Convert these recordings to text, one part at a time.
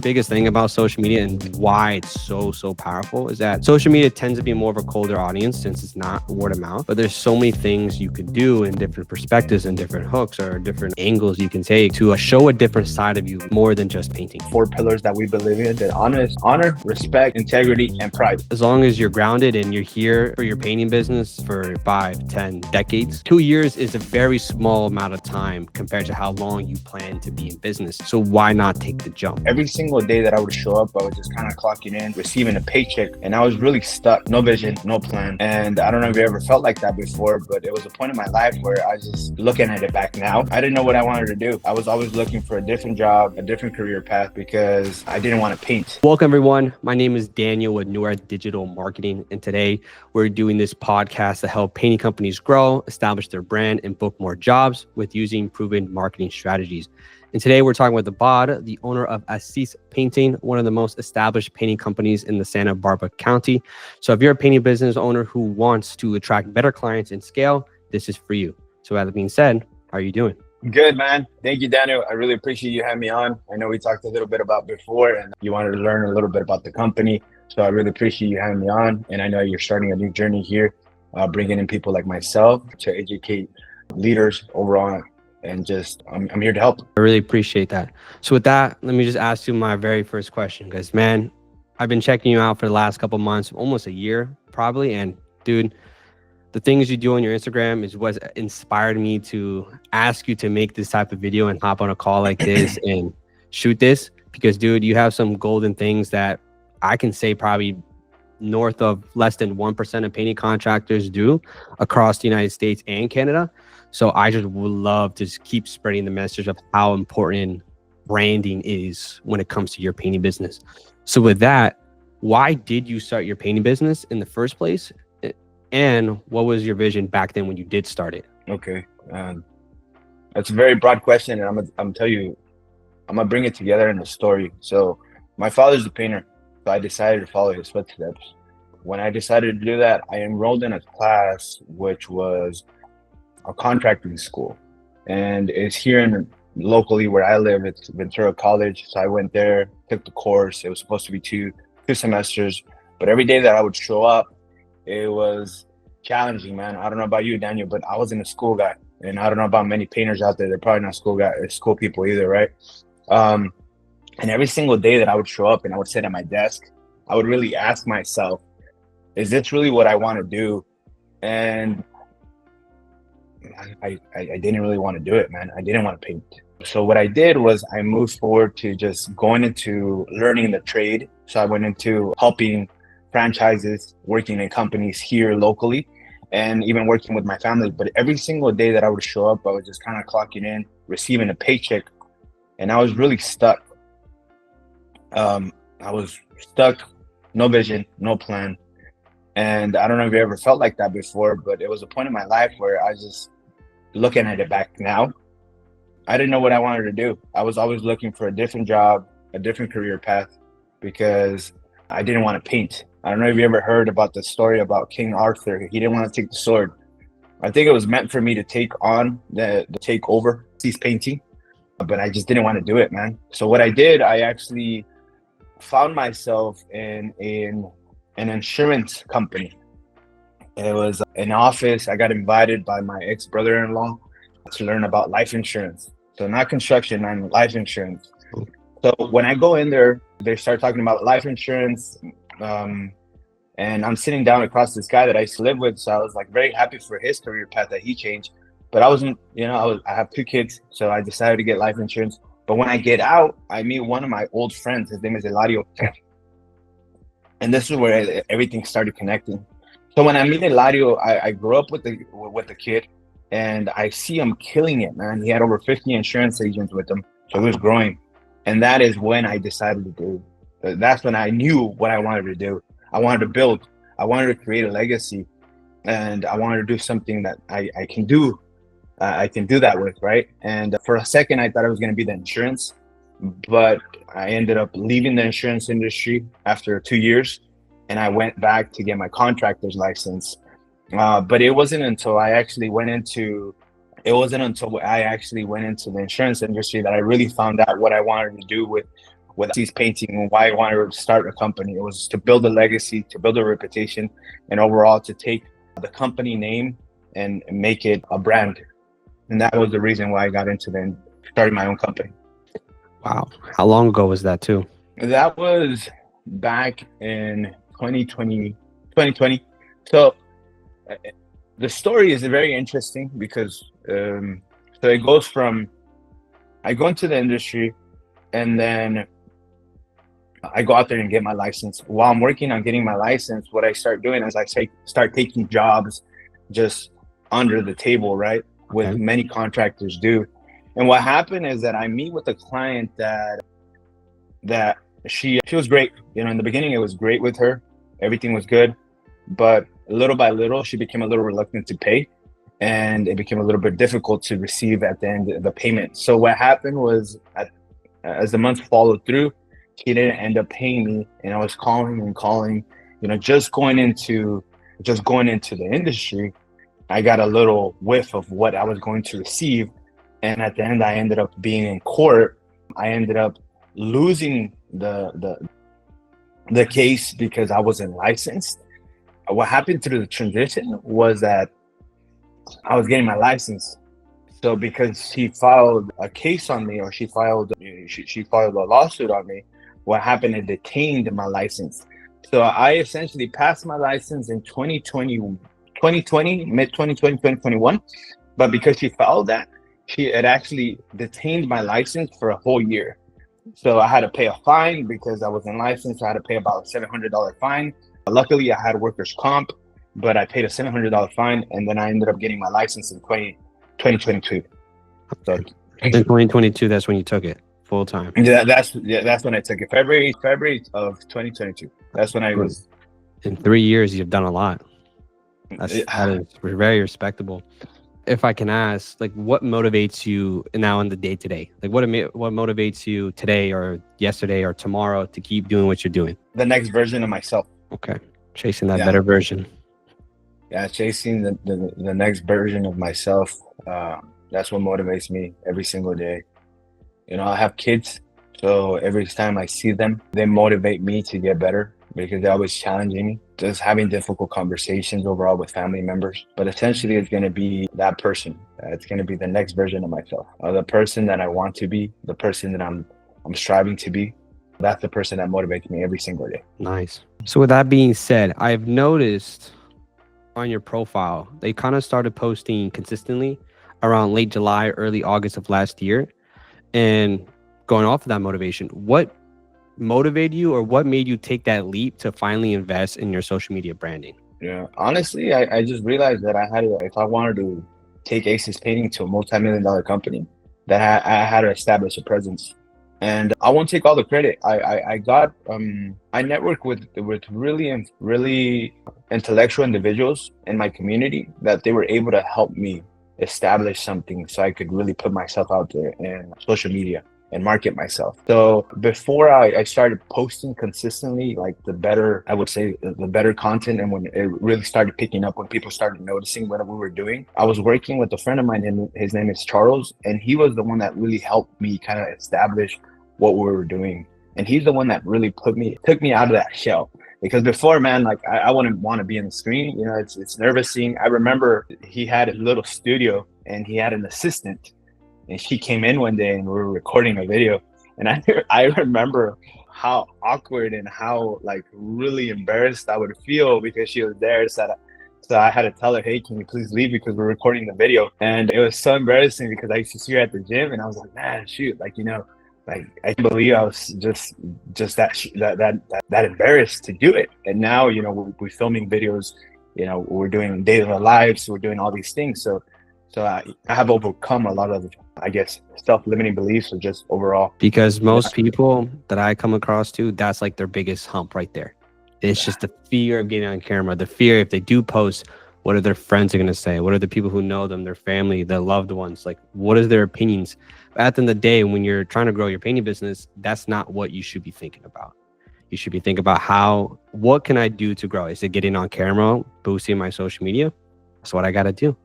biggest thing about social media and why it's so powerful is that social media tends to be more of a colder audience since it's not word of mouth. But there's so many things you could do in different perspectives and different hooks or different angles you can take to show a different side of you more than just painting. 4 pillars that we believe in: that honor, respect, integrity, and pride. As long as you're grounded and you're here for your painting business for 5, 10 decades, 2 years is a very small amount of time compared to how long you plan to be in business. So why not take the jump? Every single day that I would show up, I was just kind of clocking in, receiving a paycheck, and I was really stuck. No vision, no plan. And I don't know if you ever felt like that before, but it was a point in my life where I was just looking at it back now. I didn't know what I wanted to do. I was always looking for a different job, a different career path, because I didn't want to paint. Welcome, everyone. My name is Daniel with New Earth Digital Marketing, and today we're doing this podcast to help painting companies grow, establish their brand, and book more jobs with using proven marketing strategies. And today we're talking with Abad, the owner of ASIS Painting, one of the most established painting companies in the Santa Barbara County. So if you're a painting business owner who wants to attract better clients and scale, this is for you. So with that being said, how are you doing? Good, man. Thank you, Daniel. I really appreciate you having me on. I know we talked a little bit about before and you wanted to learn a little bit about the company. So I really appreciate you having me on. And I know you're starting a new journey here, bringing in people like myself to educate leaders overall. And just, I'm here to help. I really appreciate that. So with that, let me just ask you my very first question, because man, I've been checking you out for the last couple months, almost a year probably. And dude, the things you do on your Instagram is what inspired me to ask you to make this type of video and hop on a call like this and shoot this, because dude, you have some golden things that I can say probably north of less than 1% of painting contractors do across the United States and Canada. So I just would love to just keep spreading the message of how important branding is when it comes to your painting business. So with that, why did you start your painting business in the first place? And what was your vision back then when you did start it? Okay. That's a very broad question. And I'm tell you, I'm going to bring it together in a story. So my father's a painter, so I decided to follow his footsteps. When I decided to do that, I enrolled in a class, which was a contracting school, and it's here in locally where I live. It's Ventura College. So I went there, took the course. It was supposed to be two semesters, but every day that I would show up, it was challenging, man. I don't know about you, Daniel, but I wasn't a school guy, and I don't know about many painters out there. They're probably not school people either, right? And every single day that I would show up and I would sit at my desk, I would really ask myself, is this really what I want to do? And I didn't really want to do it, man. I didn't want to paint. So what I did was I moved forward to just going into learning the trade. So I went into helping franchises, working in companies here locally, and even working with my family. But every single day that I would show up, I was just kind of clocking in, receiving a paycheck, and I was really stuck. I was stuck, no vision, no plan. And I don't know if you ever felt like that before, but it was a point in my life where I was just looking at it back now. I didn't know what I wanted to do. I was always looking for a different job, a different career path, because I didn't want to paint. I don't know if you ever heard about the story about King Arthur. He didn't want to take the sword. I think it was meant for me to take on the take over ASIS Painting, but I just didn't want to do it, man. So what I did, I actually found myself in an insurance company. It was an office. I got invited by my ex-brother-in-law to learn about life insurance. So not construction, and life insurance. So when I go in there, they start talking about life insurance. And I'm sitting down across this guy that I used to live with. So I was like very happy for his career path that he changed. But I wasn't, I have 2 kids. So I decided to get life insurance. But when I get out, I meet one of my old friends. His name is Eladio. And this is where everything started connecting. So when I meet Eladio, I grew up with the kid, and I see him killing it, man. He had over 50 insurance agents with him, so he was growing. And that is when I decided to do. That's when I knew what I wanted to do. I wanted to build. I wanted to create a legacy, and I wanted to do something that I can do. I can do that with, right? And for a second, I thought I was going to be the insurance. But I ended up leaving the insurance industry after 2 years, and I went back to get my contractor's license. But it wasn't until I actually went into the insurance industry that I really found out what I wanted to do with with ASIS Painting and why I wanted to start a company. It was to build a legacy, to build a reputation, and overall to take the company name and make it a brand. And that was the reason why I got into starting my own company. Wow. How long ago was that too? That was back in 2020. So the story is very interesting because so it goes from I go into the industry and then I go out there and get my license. While I'm working on getting my license, what I start doing is I start taking jobs just under the table, right? With Okay. many contractors do. And what happened is that I meet with a client that she was great. You know, in the beginning it was great with her. Everything was good. But little by little, she became a little reluctant to pay. And it became a little bit difficult to receive at the end of the payment. So what happened was as the months followed through, she didn't end up paying me. And I was calling and calling, you know, just going into the industry, I got a little whiff of what I was going to receive. And at the end, I ended up being in court. I ended up losing the case because I wasn't licensed. What happened through the transition was that I was getting my license. So because she filed a case on me, or she filed a lawsuit on me, what happened, it detained my license. So I essentially passed my license in 2020, mid 2020, 2021. But because she filed that, it actually detained my license for a whole year. So I had to pay a fine because I wasn't licensed. I had to pay about a $700 fine. Luckily, I had workers' comp, but I paid a $700 fine, and then I ended up getting my license in 2022. So In 2022, that's when you took it full time. that's when I took it. February of 2022. That's when I was. In 3 years, you've done a lot. That is very respectable. If I can ask, like, what motivates you now in the day to day? Like, what motivates you today or yesterday or tomorrow to keep doing what you're doing? The next version of myself. Okay, chasing that better version. Yeah, chasing the next version of myself. That's what motivates me every single day. You know, I have kids, so every time I see them, they motivate me to get better because they're always challenging me. Just having difficult conversations overall with family members. But essentially, it's going to be that person. It's going to be the next version of myself. The person that I want to be, the person that I'm striving to be. That's the person that motivates me every single day. Nice. So with that being said, I've noticed on your profile, they kind of started posting consistently around late July, early August of last year. And going off of that motivation, what motivated you, or what made you take that leap to finally invest in your social media branding? Yeah, honestly, I just realized that if I wanted to take ASIS Painting to a multi-million-dollar company, that I had to establish a presence. And I won't take all the credit. I networked with really intellectual individuals in my community that they were able to help me establish something so I could really put myself out there in social media and market myself. So before I started posting consistently, like the better content, and when it really started picking up, when people started noticing what we were doing, I was working with a friend of mine, and his name is Charles, and he was the one that really helped me kind of establish what we were doing. And he's the one that really took me out of that shell. Because before, man, like I wouldn't want to be in the screen. You know, it's nervous seeing. I remember he had a little studio and he had an assistant, and she came in one day and we were recording a video. And I remember how awkward and how like really embarrassed I would feel because she was there. So I had to tell her, hey, can you please leave because we're recording the video? And it was so embarrassing because I used to see her at the gym and I was like, man, shoot, like, you know, like I can't believe I was just that embarrassed to do it. And now, you know, we're filming videos, you know, we're doing daily lives, we're doing all these things. So I have overcome a lot of, I guess, self-limiting beliefs, or just overall. Because most people that I come across to, that's like their biggest hump right there. It's just the fear of getting on camera, the fear if they do post, what are their friends are going to say? What are the people who know them, their family, their loved ones? Like, what is their opinions? But at the end of the day, when you're trying to grow your painting business, that's not what you should be thinking about. You should be thinking about what can I do to grow? Is it getting on camera, boosting my social media? That's what I got to do.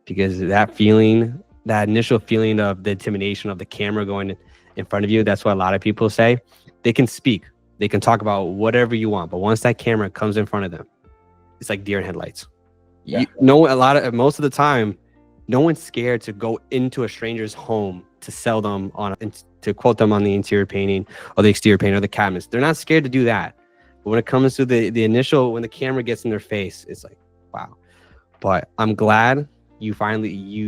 Because that feeling, that initial feeling of the intimidation of the camera going in front of you, that's what a lot of people say. they can speak, they can talk about whatever you want, but once that camera comes in front of them, it's like deer in headlights. Yeah. Most of the time, no one's scared to go into a stranger's home to sell them on, to quote them on the interior painting or the exterior paint or the cabinets. They're not scared to do that. But when it comes to the initial, when the camera gets in their face, it's like, wow. But I'm glad you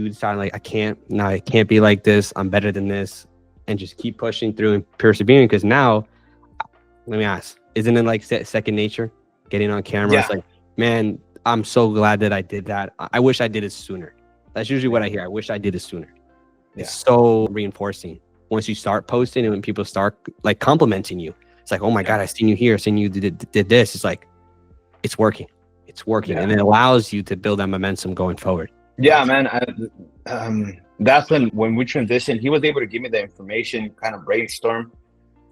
decided like, I can't be like this. I'm better than this, and just keep pushing through and persevering. Because now, let me ask, isn't it like second nature? Getting on camera, It's like, man, I'm so glad that I did that. I wish I did it sooner. That's usually what I hear. I wish I did it sooner. It's so reinforcing once you start posting and when people start like complimenting you. It's like, oh my God, I seen you here, seen you did this. It's like, it's working. And it allows you to build that momentum going forward. Yeah, man. That's when we transitioned, he was able to give me the information, kind of brainstorm.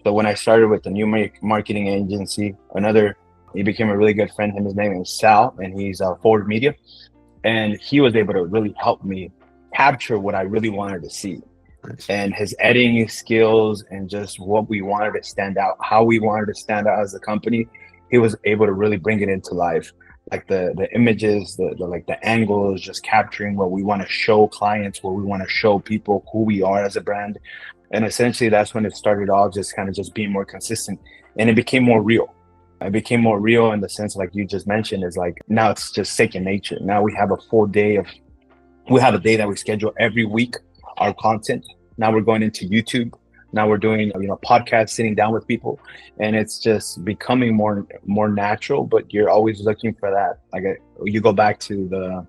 So when I started with the new marketing agency, he became a really good friend. His name is Sal, and he's Forward Media. And he was able to really help me capture what I really wanted to see. Nice. And his editing skills and just what we wanted to stand out, how we wanted to stand out as a company. He was able to really bring it into life. Like the images, the angles, just capturing what we want to show clients, what we want to show people, who we are as a brand. And essentially that's when it started off, just kind of just being more consistent, and it became more real. It became more real in the sense, like you just mentioned, is like, now it's just second nature. Now we have a day that we schedule every week, our content. Now we're going into YouTube. Now we're doing, podcasts, sitting down with people, and it's just becoming more natural. But you're always looking for that. Like you go back to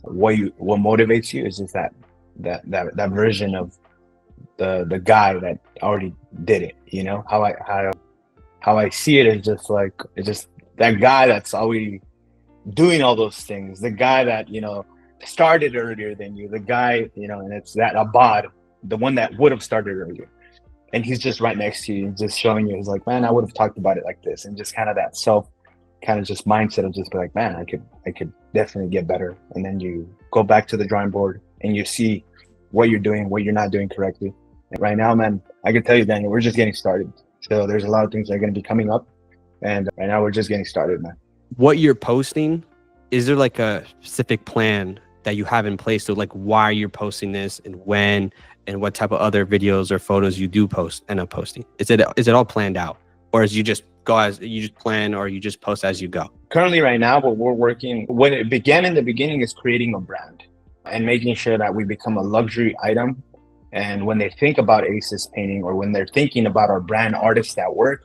what motivates you is just that version of the guy that already did it. How I see it is just like, it's just that guy that's already doing all those things. The guy that started earlier than you. The guy and it's that Abad, the one that would have started earlier. And he's just right next to you, just showing you. He's like, man, I would have talked about it like this, and just kind of that just mindset of just be like, man, I could definitely get better. And then you go back to the drawing board and you see what you're doing, what you're not doing correctly. And right now, man, I can tell you, Daniel, we're just getting started. So there's a lot of things that are going to be coming up, and right now we're just getting started, man. What you're posting, is there like a specific plan that you have in place? So like, why you're posting this and when, and what type of other videos or photos you do end up posting? Is it all planned out, or is you just plan, or you just post as you go? Currently, right now, when it began in the beginning is creating a brand and making sure that we become a luxury item. And when they think about ASIS Painting, or when they're thinking about our brand artists at work,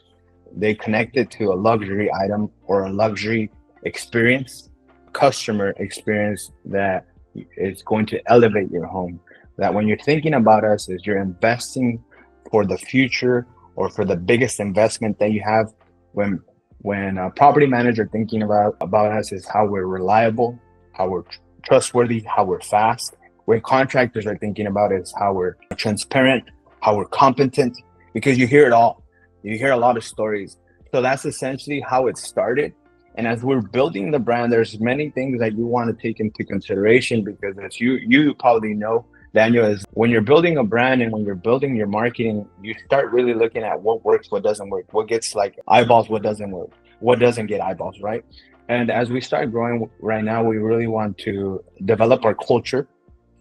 they connect it to a luxury item or a luxury experience, customer experience that is going to elevate your home. That when you're thinking about us, is you're investing for the future or for the biggest investment that you have. When a property manager thinking about us is how we're reliable, how we're trustworthy, how we're fast. When contractors are thinking about it is how we're transparent, how we're competent, because you hear it all. You hear a lot of stories. So that's essentially how it started. And as we're building the brand, there's many things that you want to take into consideration, because as you probably know, Daniel, is when you're building a brand and when you're building your marketing, you start really looking at what works, what doesn't work, what gets like eyeballs, what doesn't work, what doesn't get eyeballs, right? And as we start growing right now, we really want to develop our culture.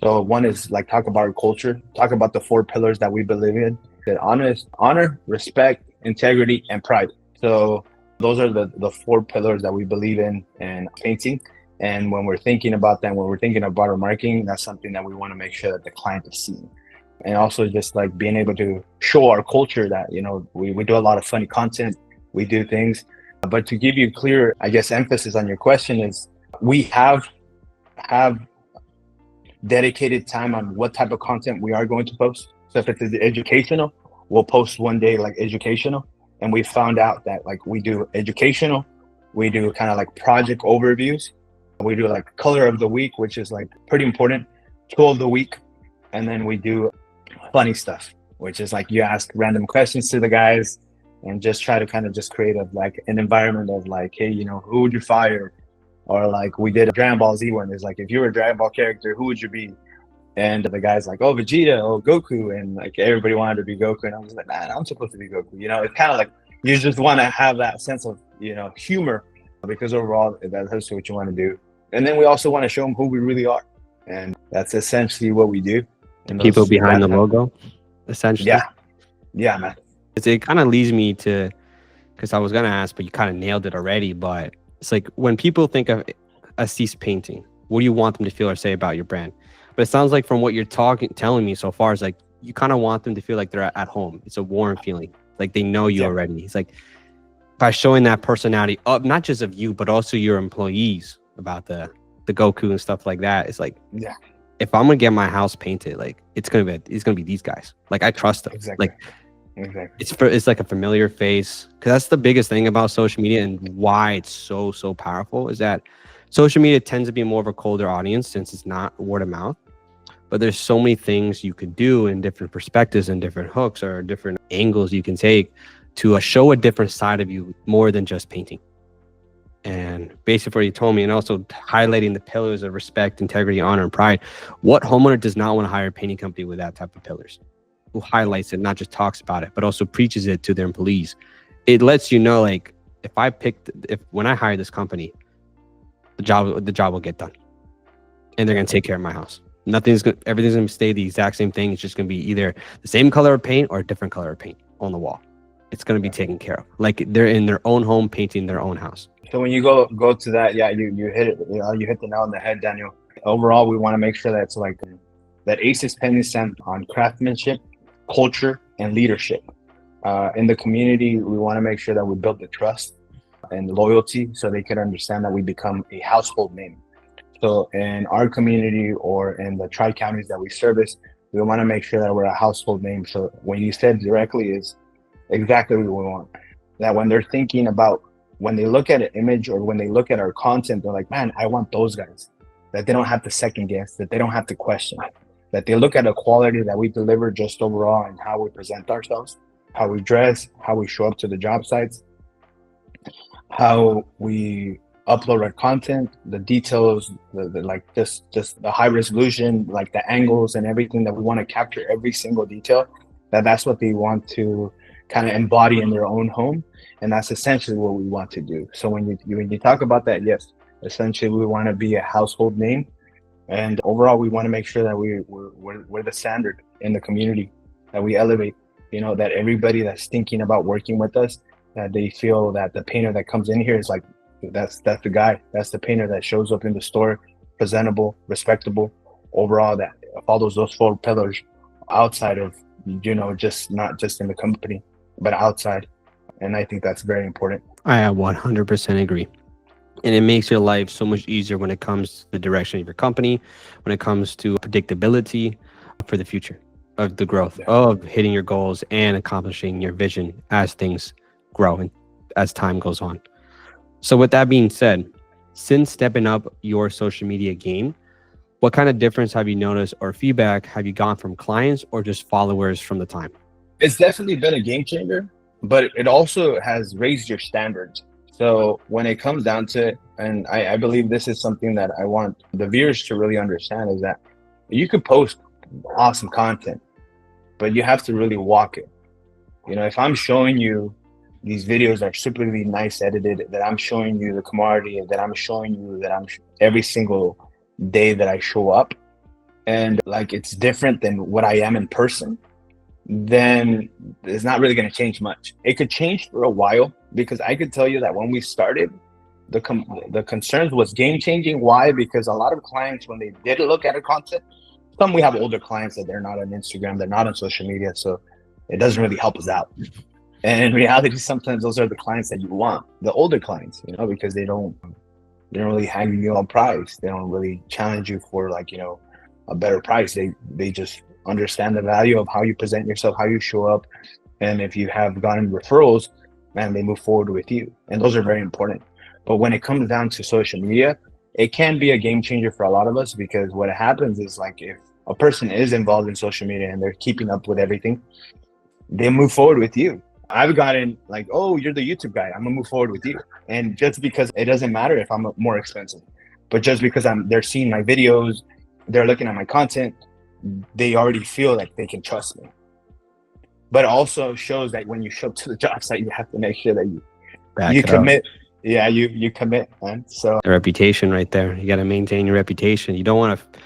So one is like, talk about our culture, talk about the 4 pillars that we believe in: that honor, respect, integrity, and pride. So those are the 4 pillars that we believe in painting. And when we're thinking about that, when we're thinking about our marketing, that's something that we want to make sure that the client is seeing. And also just like being able to show our culture that, we do a lot of funny content, we do things. But to give you clear, I guess, emphasis on your question is, we have dedicated time on what type of content we are going to post. So if it's educational, we'll post one day like educational. And we found out that like we do educational, we do kind of like project overviews. We do like color of the week, which is like pretty important, tool of the week. And then we do funny stuff, which is like you ask random questions to the guys and just try to kind of just create an environment of like, hey, who would you fire? Or like we did a Dragon Ball Z one. Is like, if you were a Dragon Ball character, who would you be? And the guy's like, oh, Vegeta, oh, Goku. And like everybody wanted to be Goku. And I was like, man, I'm supposed to be Goku. You know, it's kind of like you just want to have that sense of, you know, humor, because overall that's what you want to do. And then we also want to show them who we really are. And that's essentially what we do. The people behind the logo, essentially. Yeah. Yeah, man. It kind of leads me to, because I was going to ask, but you kind of nailed it already. But it's like when people think of ASIS Painting, what do you want them to feel or say about your brand? But it sounds like from what you're telling me so far, is like you kind of want them to feel like they're at home. It's a warm feeling, like they know you already. It's like by showing that personality up, not just of you, but also your employees about the Goku and stuff like that. It's like, yeah, if I'm gonna get my house painted, like it's gonna be these guys. Like I trust them. Exactly. Like it's like a familiar face, because that's the biggest thing about social media and why it's so powerful, is that social media tends to be more of a colder audience since it's not word of mouth. But there's so many things you could do in different perspectives and different hooks or different angles you can take to show a different side of you more than just painting. And basically what you told me, and also highlighting the pillars of respect, integrity, honor, and pride. What homeowner does not want to hire a painting company with that type of pillars? Who highlights it, not just talks about it, but also preaches it to their employees. It lets you know, like, when I hire this company, the job will get done, and they're gonna take care of my house. Everything's gonna stay the exact same thing. It's just gonna be either the same color of paint or a different color of paint on the wall. It's gonna be taken care of, like they're in their own home painting their own house. So when you go to that, yeah, you hit it. You know, you hit the nail on the head, Daniel. Overall, we want to make sure that it's like that ASIS Painting stands on craftsmanship, culture, and leadership. In the community, we want to make sure that we build the trust and loyalty so they can understand that we become a household name. So in our community or in the tri-counties that we service, we want to make sure that we're a household name. So when you said directly is exactly what we want. That when they're thinking about, when they look at an image or when they look at our content, they're like, man, I want those guys. That they don't have to second guess, that they don't have to question, that they look at the quality that we deliver just overall and how we present ourselves, how we dress, how we show up to the job sites, how we upload our content, the details, the like just the high resolution, like the angles and everything, that we want to capture every single detail. That's what they want to kind of embody in their own home, and that's essentially what we want to do. So when you talk about that, yes, essentially we want to be a household name, and overall we want to make sure that we're the standard in the community, that we elevate, you know, that everybody that's thinking about working with us, that they feel that the painter that comes in here is like, that's the guy, that's the painter that shows up in the store, presentable, respectable, overall, that follows those 4 pillars outside of, you know, not just in the company, but outside. And I think that's very important. I 100% agree. And it makes your life so much easier when it comes to the direction of your company, when it comes to predictability for the future of the growth, of hitting your goals and accomplishing your vision as things grow and as time goes on. So with that being said, since stepping up your social media game, what kind of difference have you noticed or feedback have you gotten from clients or just followers from the time? It's definitely been a game changer, but it also has raised your standards. So when it comes down to it, and I believe this is something that I want the viewers to really understand, is that you could post awesome content, but you have to really walk it. You know, if I'm showing you these videos that are super really nice edited, that I'm showing you the commodity, that I'm showing you that I'm every single day that I show up, and like it's different than what I am in person, then it's not really going to change much. It could change for a while, because I could tell you that when we started, the concerns was game changing. Why? Because a lot of clients, when they did look at our content, we have older clients that they're not on Instagram, they're not on social media, so it doesn't really help us out. And in reality, sometimes those are the clients that you want, the older clients, you know, because they don't really hang you on price. They don't really challenge you for, like, you know, a better price. They just understand the value of how you present yourself, how you show up. And if you have gotten referrals, man, they move forward with you. And those are very important. But when it comes down to social media, it can be a game changer for a lot of us, because what happens is, like, if a person is involved in social media and they're keeping up with everything, they move forward with you. I've gotten like, oh, you're the YouTube guy, I'm gonna move forward with you. And just because it doesn't matter if I'm more expensive, but just because they're seeing my videos, they're looking at my content, they already feel like they can trust me. But also shows that when you show up to the job site, you have to make sure that Back you it up. commit. Yeah, you commit, man. So The reputation right there. You got to maintain your reputation. You don't want to.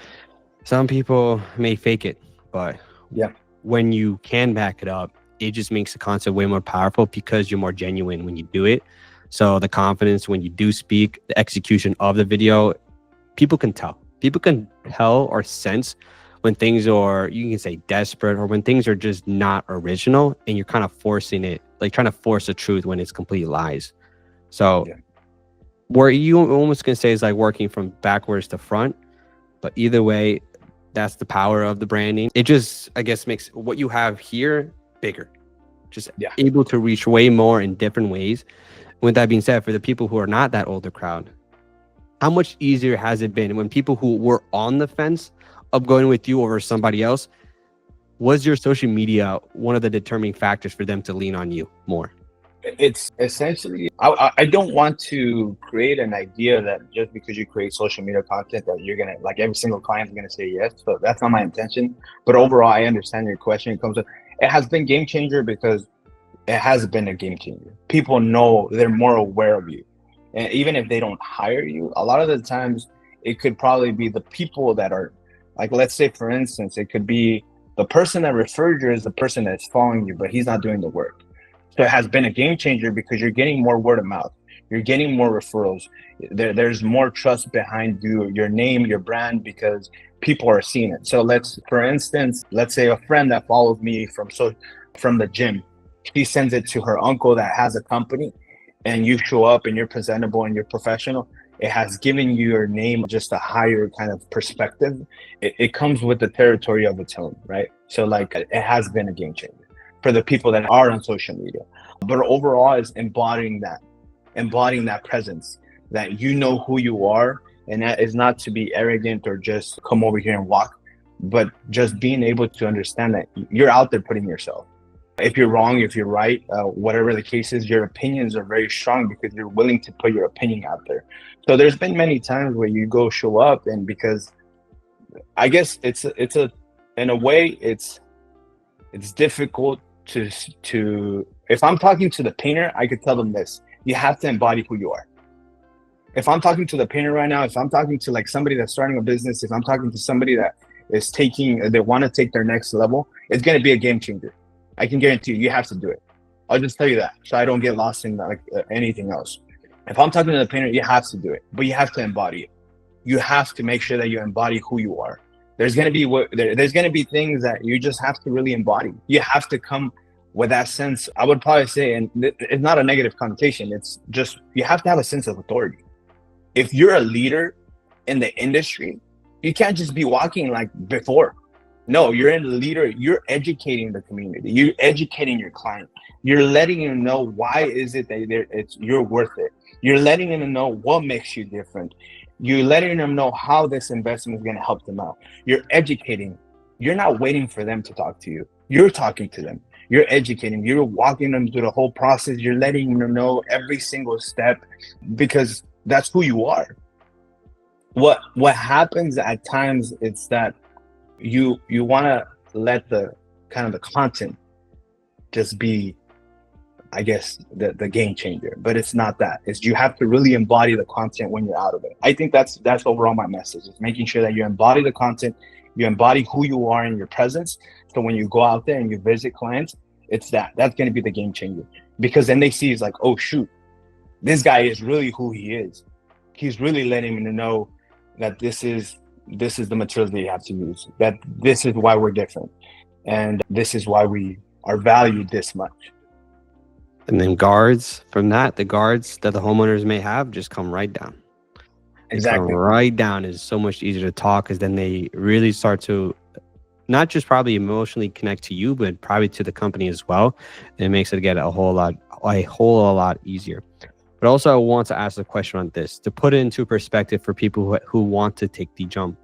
Some people may fake it, but yeah, when you can back it up, it just makes the concept way more powerful because you're more genuine when you do it. So the confidence when you do speak, the execution of the video, people can tell. People can tell or sense when things are, you can say desperate, or when things are just not original and you're kind of forcing it, like trying to force the truth when it's complete lies. So yeah. where you almost can say is like working from backwards to front, but either way, that's the power of the branding. It just, I guess, makes what you have here bigger, just Yeah. able to reach way more in different ways. With that being said, for the people who are not that older crowd, how much easier has it been when people who were on the fence of going with you over somebody else? Was your social media one of the determining factors for them to lean on you more? It's essentially, I don't want to create an idea that just because you create social media content that you're gonna, like, every single client is gonna say yes. So that's not my intention. But overall, I understand your question. It has been game changer because it has been a game changer. People know, they're more aware of you, and even if they don't hire you, a lot of the times it could probably be the people that are, like, let's say for instance, it could be the person that referred you is the person that's following you, but he's not doing the work. So it has been a game changer because you're getting more word of mouth. You're getting more referrals. There's more trust behind you, your name, your brand, because people are seeing it. So for instance, let's say a friend that follows me from the gym, she sends it to her uncle that has a company, and you show up and you're presentable and you're professional. It has given you your name just a higher kind of perspective. It comes with the territory of its own, right? So like, it has been a game changer for the people that are on social media. But overall, is embodying that presence, that you know who you are, and that is not to be arrogant or just come over here and walk, but just being able to understand that you're out there putting yourself. If you're wrong, if you're right, whatever the case is, your opinions are very strong because you're willing to put your opinion out there. So there's been many times where you go show up, and because I guess it's in a way, it's difficult to if I'm talking to the painter, I could tell them this: you have to embody who you are. If I'm talking to the painter right now, if I'm talking to like somebody that's starting a business, if I'm talking to somebody that is they want to take their next level, it's going to be a game changer. I can guarantee you have to do it. I'll just tell you that, so I don't get lost in like anything else. If I'm talking to the painter, you have to do it, but you have to embody it. You have to make sure that you embody who you are. There's going to be things that you just have to really embody. You have to come with that sense. I would probably say, and it's not a negative connotation, it's just, you have to have a sense of authority. If you're a leader in the industry, you can't just be walking like before. No, you're a leader. You're educating the community. You're educating your client. You're letting them know why is it that you're worth it. You're letting them know what makes you different. You're letting them know how this investment is going to help them out. You're educating. You're not waiting for them to talk to you. You're talking to them. You're educating. You're walking them through the whole process. You're letting them know every single step, because that's who you are. What happens at times, it's that you want to let the kind of the content just be, I guess, the game changer, but it's not that. It's, you have to really embody the content when you're out of it. I think that's overall my message, is making sure that you embody the content, you embody who you are in your presence. So when you go out there and you visit clients, it's that's going to be the game changer, because then they see, it's like, oh shoot, this guy is really who he is. He's really letting them know that this is the materials that you have to use, that this is why we're different, and this is why we are valued this much. And then the guards that the homeowners may have just come right down. Exactly. Come right down. Is so much easier to talk, because then they really start to not just probably emotionally connect to you, but probably to the company as well. And it makes it get a whole lot easier. But also, I want to ask a question on this, to put it into perspective for people who want to take the jump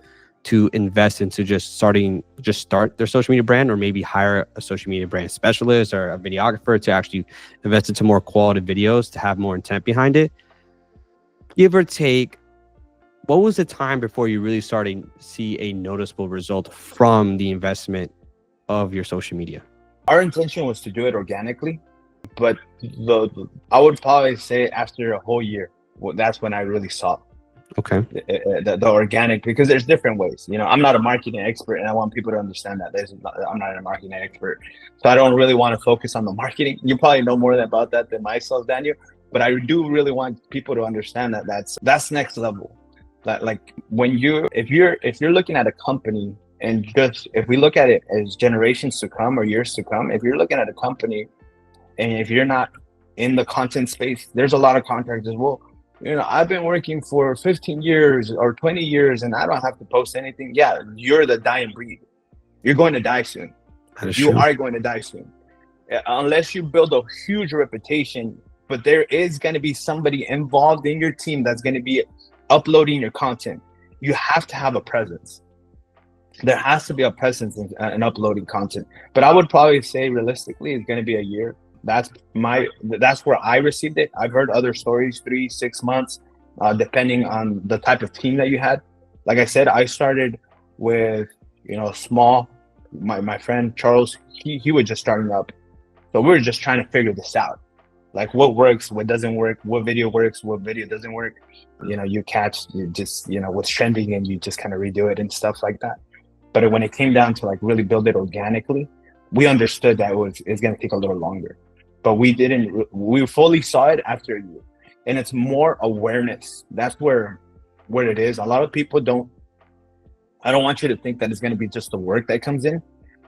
to invest into just start their social media brand, or maybe hire a social media brand specialist or a videographer to actually invest into more quality videos, to have more intent behind it. Give or take, what was the time before you really started to see a noticeable result from the investment of your social media? Our intention was to do it organically, but I would probably say after a whole year, well, that's when I really saw Okay. the organic, because there's different ways. I'm not a marketing expert, and I want people to understand that I'm not a marketing expert, so I don't really want to focus on the marketing. You probably know more about that than myself, Daniel, but I do really want people to understand that that's next level. That, like, if you're looking at a company, and just if we look at it as generations to come or years to come, if you're looking at a company and if you're not in the content space, there's a lot of contractors. Well, I've been working for 15 years or 20 years and I don't have to post anything. Yeah, you're the dying breed. You're going to die soon. That is You true. are going to die soon. Unless you build a huge reputation, but there is going to be somebody involved in your team that's going to be uploading your content. You have to have a presence. There has to be a presence in uploading content. But I would probably say realistically, it's going to be a year. That's where I received it. I've heard other stories, 3-6 months, depending on the type of team that you had. Like I said, I started with small. My friend Charles, he was just starting up, so we were just trying to figure this out, like what works, what doesn't work, what video works, what video doesn't work. You just what's trending, and you just kind of redo it and stuff like that. But when it came down to like really build it organically, we understood that it's going to take a little longer. But we fully saw it after a year. And it's more awareness. That's where it is. A lot of people I don't want you to think that it's going to be just the work that comes in.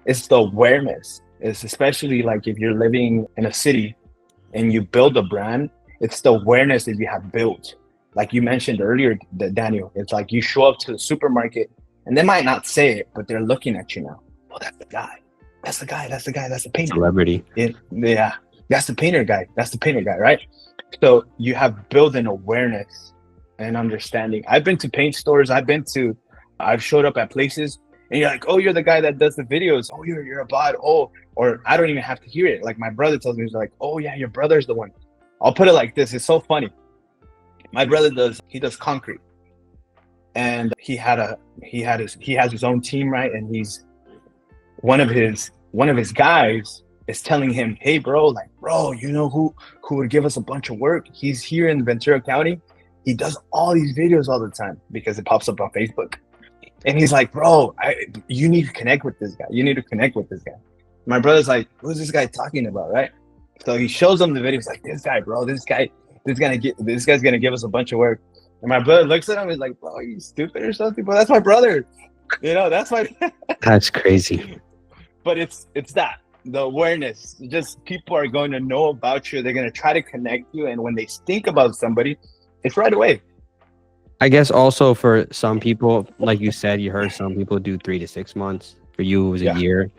It's the awareness. It's especially like if you're living in a city and you build a brand, it's the awareness that you have built. Like you mentioned earlier, Daniel, it's like you show up to the supermarket and they might not say it, but they're looking at you now. Oh, that's the guy. That's the guy. That's the guy. That's the painter. Celebrity. Yeah. That's the painter guy. That's the painter guy, right? So you have built an awareness and understanding. I've been to paint stores. I've showed up at places and you're like, oh, you're the guy that does the videos. Oh, you're a bot. Oh, or I don't even have to hear it. Like my brother tells me, he's like, oh yeah, your brother's the one. I'll put it like this. It's so funny. My brother does concrete, and he has his own team, right? And he's one of his guys is telling him, hey bro, you know who would give us a bunch of work? He's here in Ventura County. He does all these videos all the time because it pops up on Facebook. And he's like, bro, you need to connect with this guy. You need to connect with this guy. My brother's like, who's this guy talking about, right? So he shows him the videos, like, this guy, bro, this guy's gonna give us a bunch of work. And my brother looks at him, he's like, bro, are you stupid or something? But that's my brother. That's my That's crazy. But it's that. The awareness, just people are going to know about you. They're going to try to connect you. And when they think about somebody, it's right away. I guess also for some people, like you said, you heard some people do 3 to 6 months. For you, it was a year.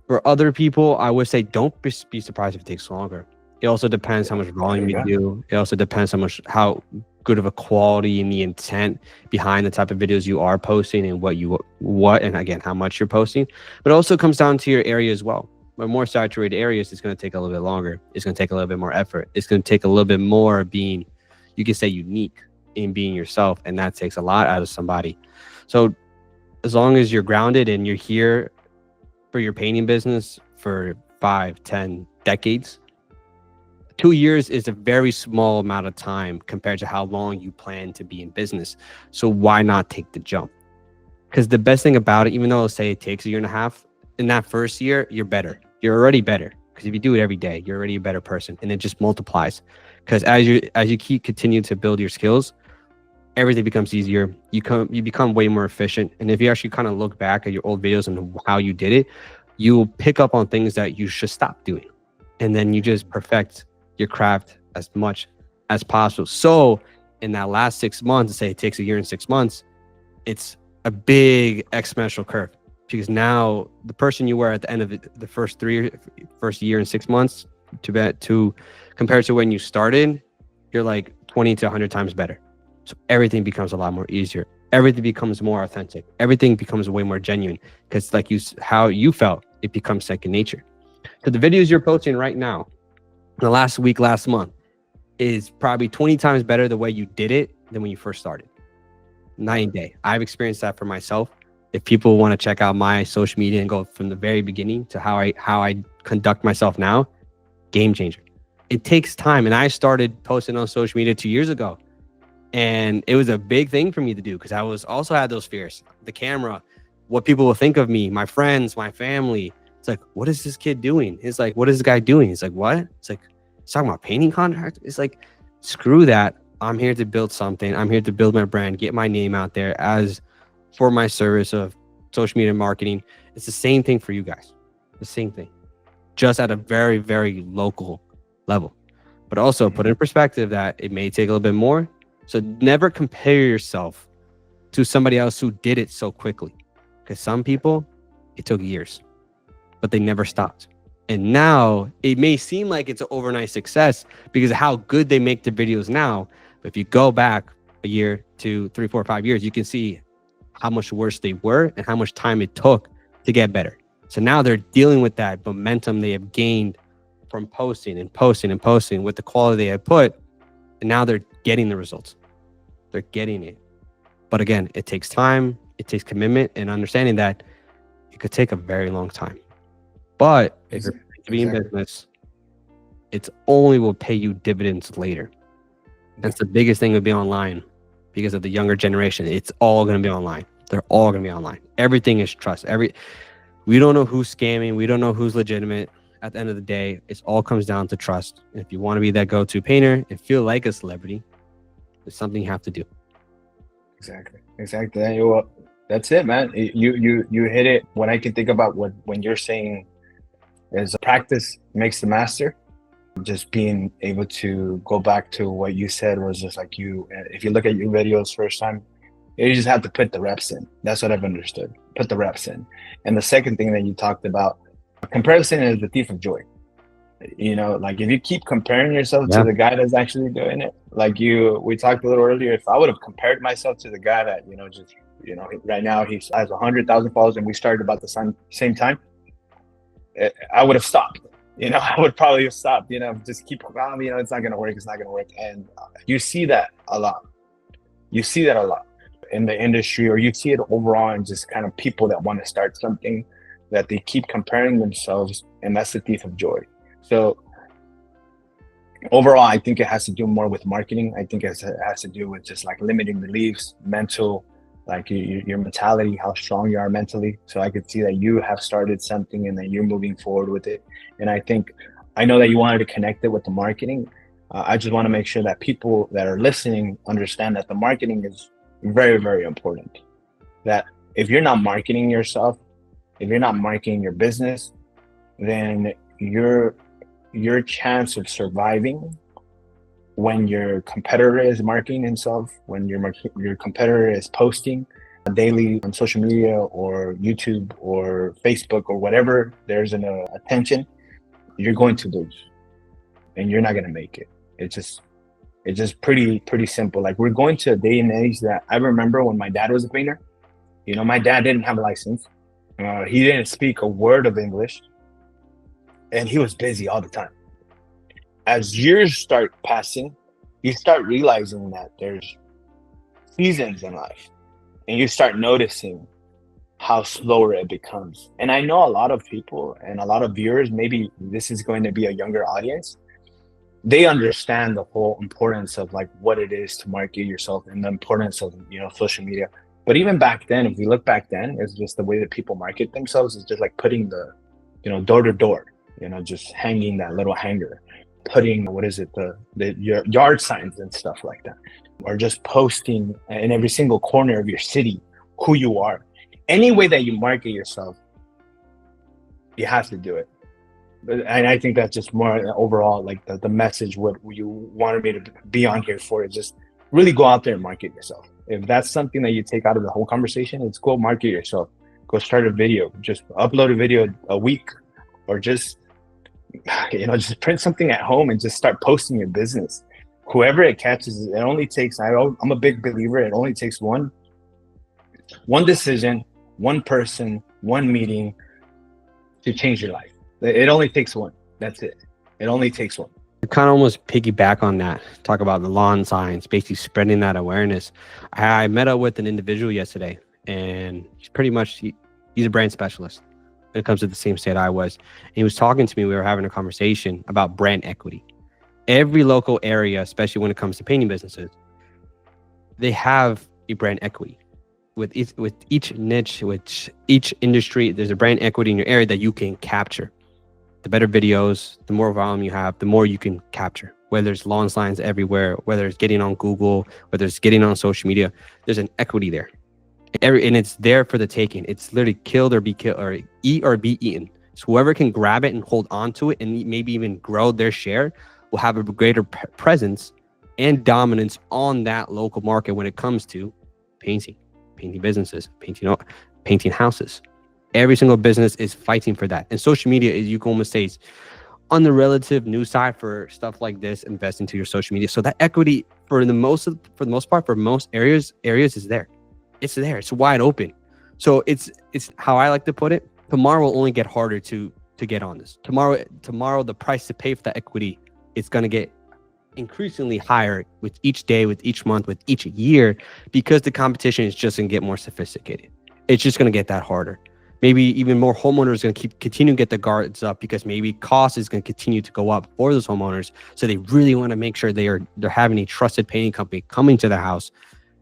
For other people, I would say don't be surprised if it takes longer. It also depends how much volume you do. It also depends how good of a quality and the intent behind the type of videos you are posting and and again, how much you're posting. But it also comes down to your area as well. But more saturated areas, it's going to take a little bit longer. It's going to take a little bit more effort. It's going to take a little bit more being, you can say, unique in being yourself. And that takes a lot out of somebody. So as long as you're grounded and you're here for your painting business for 5, 10 decades, 2 years is a very small amount of time compared to how long you plan to be in business. So why not take the jump? Because the best thing about it, even though say it takes 1.5 years, in that first year, you're better. You're already better. Because if you do it every day, you're already a better person. And it just multiplies. Because as you continue to build your skills, everything becomes easier. You become way more efficient. And if you actually kind of look back at your old videos and how you did it, you'll pick up on things that you should stop doing. And then you just perfect your craft as much as possible. So in that last 6 months, say it takes 1 year and 6 months, it's a big exponential curve, because now the person you were at the end of the first year and 6 months to compared to when you started, you're like 20 to 100 times better. So everything becomes a lot more easier. Everything becomes more authentic. Everything becomes way more genuine, because like how you felt, it becomes second nature. So the videos you're posting right now, the last week, last month, is probably 20 times better the way you did it than when you first started. Night and day. I've experienced that for myself. If people want to check out my social media and go from the very beginning to how I conduct myself now, game changer. It takes time. And I started posting on social media 2 years ago. And it was a big thing for me to do because I was also had those fears. The camera, what people will think of me, my friends, my family. It's like, what is this kid doing? It's like, what is this guy doing? It's like, what? It's like, he's talking about painting contract. It's like, screw that. I'm here to build something. I'm here to build my brand, get my name out there as for my service of social media marketing. It's the same thing for you guys. The same thing, just at a very, very local level. But also put in perspective that it may take a little bit more. So never compare yourself to somebody else who did it so quickly. Because some people, it took years, but they never stopped. And now it may seem like it's an overnight success because of how good they make the videos now. But if you go back a year, 2, 3, 4, 5 years, you can see how much worse they were and how much time it took to get better. So now they're dealing with that momentum they have gained from posting and posting and posting with the quality they have put. And now they're getting the results. They're getting it. But again, it takes time. It takes commitment and understanding that it could take a very long time. But if you're in business, it's only will pay you dividends later. That's the biggest thing with being online because of the younger generation. It's all going to be online. They're all going to be online. Everything is trust. We don't know who's scamming. We don't know who's legitimate. At the end of the day, it all comes down to trust. And if you want to be that go-to painter and feel like a celebrity, there's something you have to do. Exactly. Well, that's it, man. You hit it. When I can think about when you're saying is practice makes the master. Just being able to go back to what you said was just like if you look at your videos first time, you just have to put the reps in. That's what I've understood. Put the reps in. And the second thing that you talked about, comparison is the thief of joy. You know, like if you keep comparing yourself to the guy that's actually doing it, like we talked a little earlier, if I would have compared myself to the guy that, right now he has 100,000 followers and we started about the same time, I would have stopped. I would probably have stopped, just keep, it's not going to work. It's not going to work. And you see that a lot. You see that a lot in the industry, or you see it overall in just kind of people that want to start something, that they keep comparing themselves, and that's the thief of joy. So overall, I think it has to do more with marketing. I think it has to do with just like limiting beliefs, mental, like your mentality, how strong you are mentally. So I could see that you have started something and that you're moving forward with it. And I know that you wanted to connect it with the marketing. I just want to make sure that people that are listening understand that the marketing is very, very important. That if you're not marketing yourself, if you're not marketing your business, then your chance of surviving when your competitor is marketing himself, when your competitor is posting daily on social media or YouTube or Facebook or whatever, there's an attention, you're going to lose and you're not going to make it. It's just pretty simple. Like, we're going to a day and age that I remember when my dad was a painter. My dad didn't have a license. He didn't speak a word of English, and he was busy all the time. As years start passing, you start realizing that there's seasons in life, and you start noticing how slower it becomes. And I know a lot of people and a lot of viewers, maybe this is going to be a younger audience, they understand the whole importance of like what it is to market yourself and the importance of, social media. But even back then, if we look back then, it's just the way that people market themselves is just like putting the, door to door, just hanging that little hanger, putting, your yard signs and stuff like that, or just posting in every single corner of your city who you are. Any way that you market yourself, you have to do it. And I think that's just more overall, like the message, what you wanted me to be on here for, is just really go out there and market yourself. If that's something that you take out of the whole conversation, it's go market yourself. Go start a video, just upload a video a week, or just print something at home and just start posting your business. Whoever it catches, it only takes, I'm a big believer, it only takes one decision, one person, one meeting to change your life. It only takes one. That's it. It only takes one. To kind of almost piggyback on that, talk about the lawn signs, basically spreading that awareness. I met up with an individual yesterday, and he's a brand specialist when it comes to the same state I was. And he was talking to me. We were having a conversation about brand equity. Every local area, especially when it comes to painting businesses, they have a brand equity. With each niche, with each industry, there's a brand equity in your area that you can capture. The better videos, the more volume you have, the more you can capture. Whether it's lawn signs everywhere, whether it's getting on Google, whether it's getting on social media, there's an equity there. And it's there for the taking. It's literally killed or be killed, or eat or be eaten. So whoever can grab it and hold on to it and maybe even grow their share will have a greater presence and dominance on that local market when it comes to painting businesses, painting houses. Every single business is fighting for that. And social media is, you can almost say, is on the relative new side for stuff like this. Invest into your social media. So that equity for the most part, for most areas is there. It's there. It's wide open. So it's how I like to put it. Tomorrow will only get harder to get on this. Tomorrow, the price to pay for that equity is going to get increasingly higher with each day, with each month, with each year, because the competition is just going to get more sophisticated. It's just going to get that harder. Maybe even more homeowners are going to continue to get the guards up, because maybe cost is going to continue to go up for those homeowners. So they really want to make sure they're having a trusted painting company coming to their house.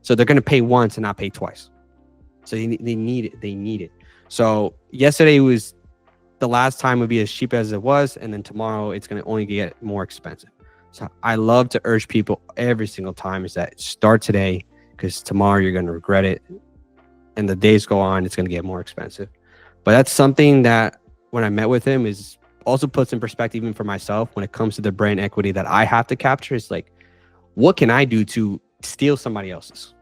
So they're going to pay once and not pay twice. So they need it. They need it. So yesterday was the last time would be as cheap as it was, and then tomorrow it's going to only get more expensive. So I love to urge people every single time is that start today, because tomorrow you're going to regret it. And the days go on, it's going to get more expensive. But that's something that when I met with him is also puts in perspective even for myself when it comes to the brand equity that I have to capture. It's like, what can I do to steal somebody else's?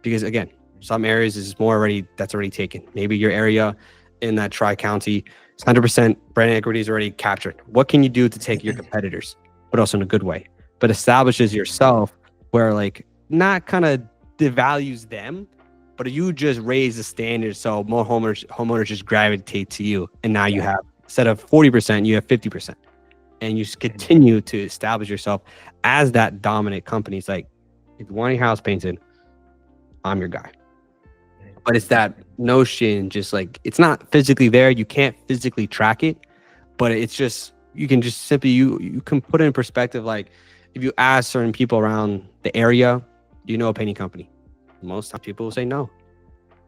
Because again, some areas is that's already taken. Maybe your area in that tri-county, 100% brand equity is already captured. What can you do to take your competitors, but also in a good way, but establishes yourself where like not kind of devalues them, but you just raise the standard so more homeowners just gravitate to you. And now you have, instead of 40%, you have 50%. And you continue to establish yourself as that dominant company. It's like, if you want your house painted, I'm your guy. But it's that notion, just like, it's not physically there. You can't physically track it, but it's just, you can just simply, you can put it in perspective. Like if you ask certain people around the area, do you know a painting company? Most times people will say no,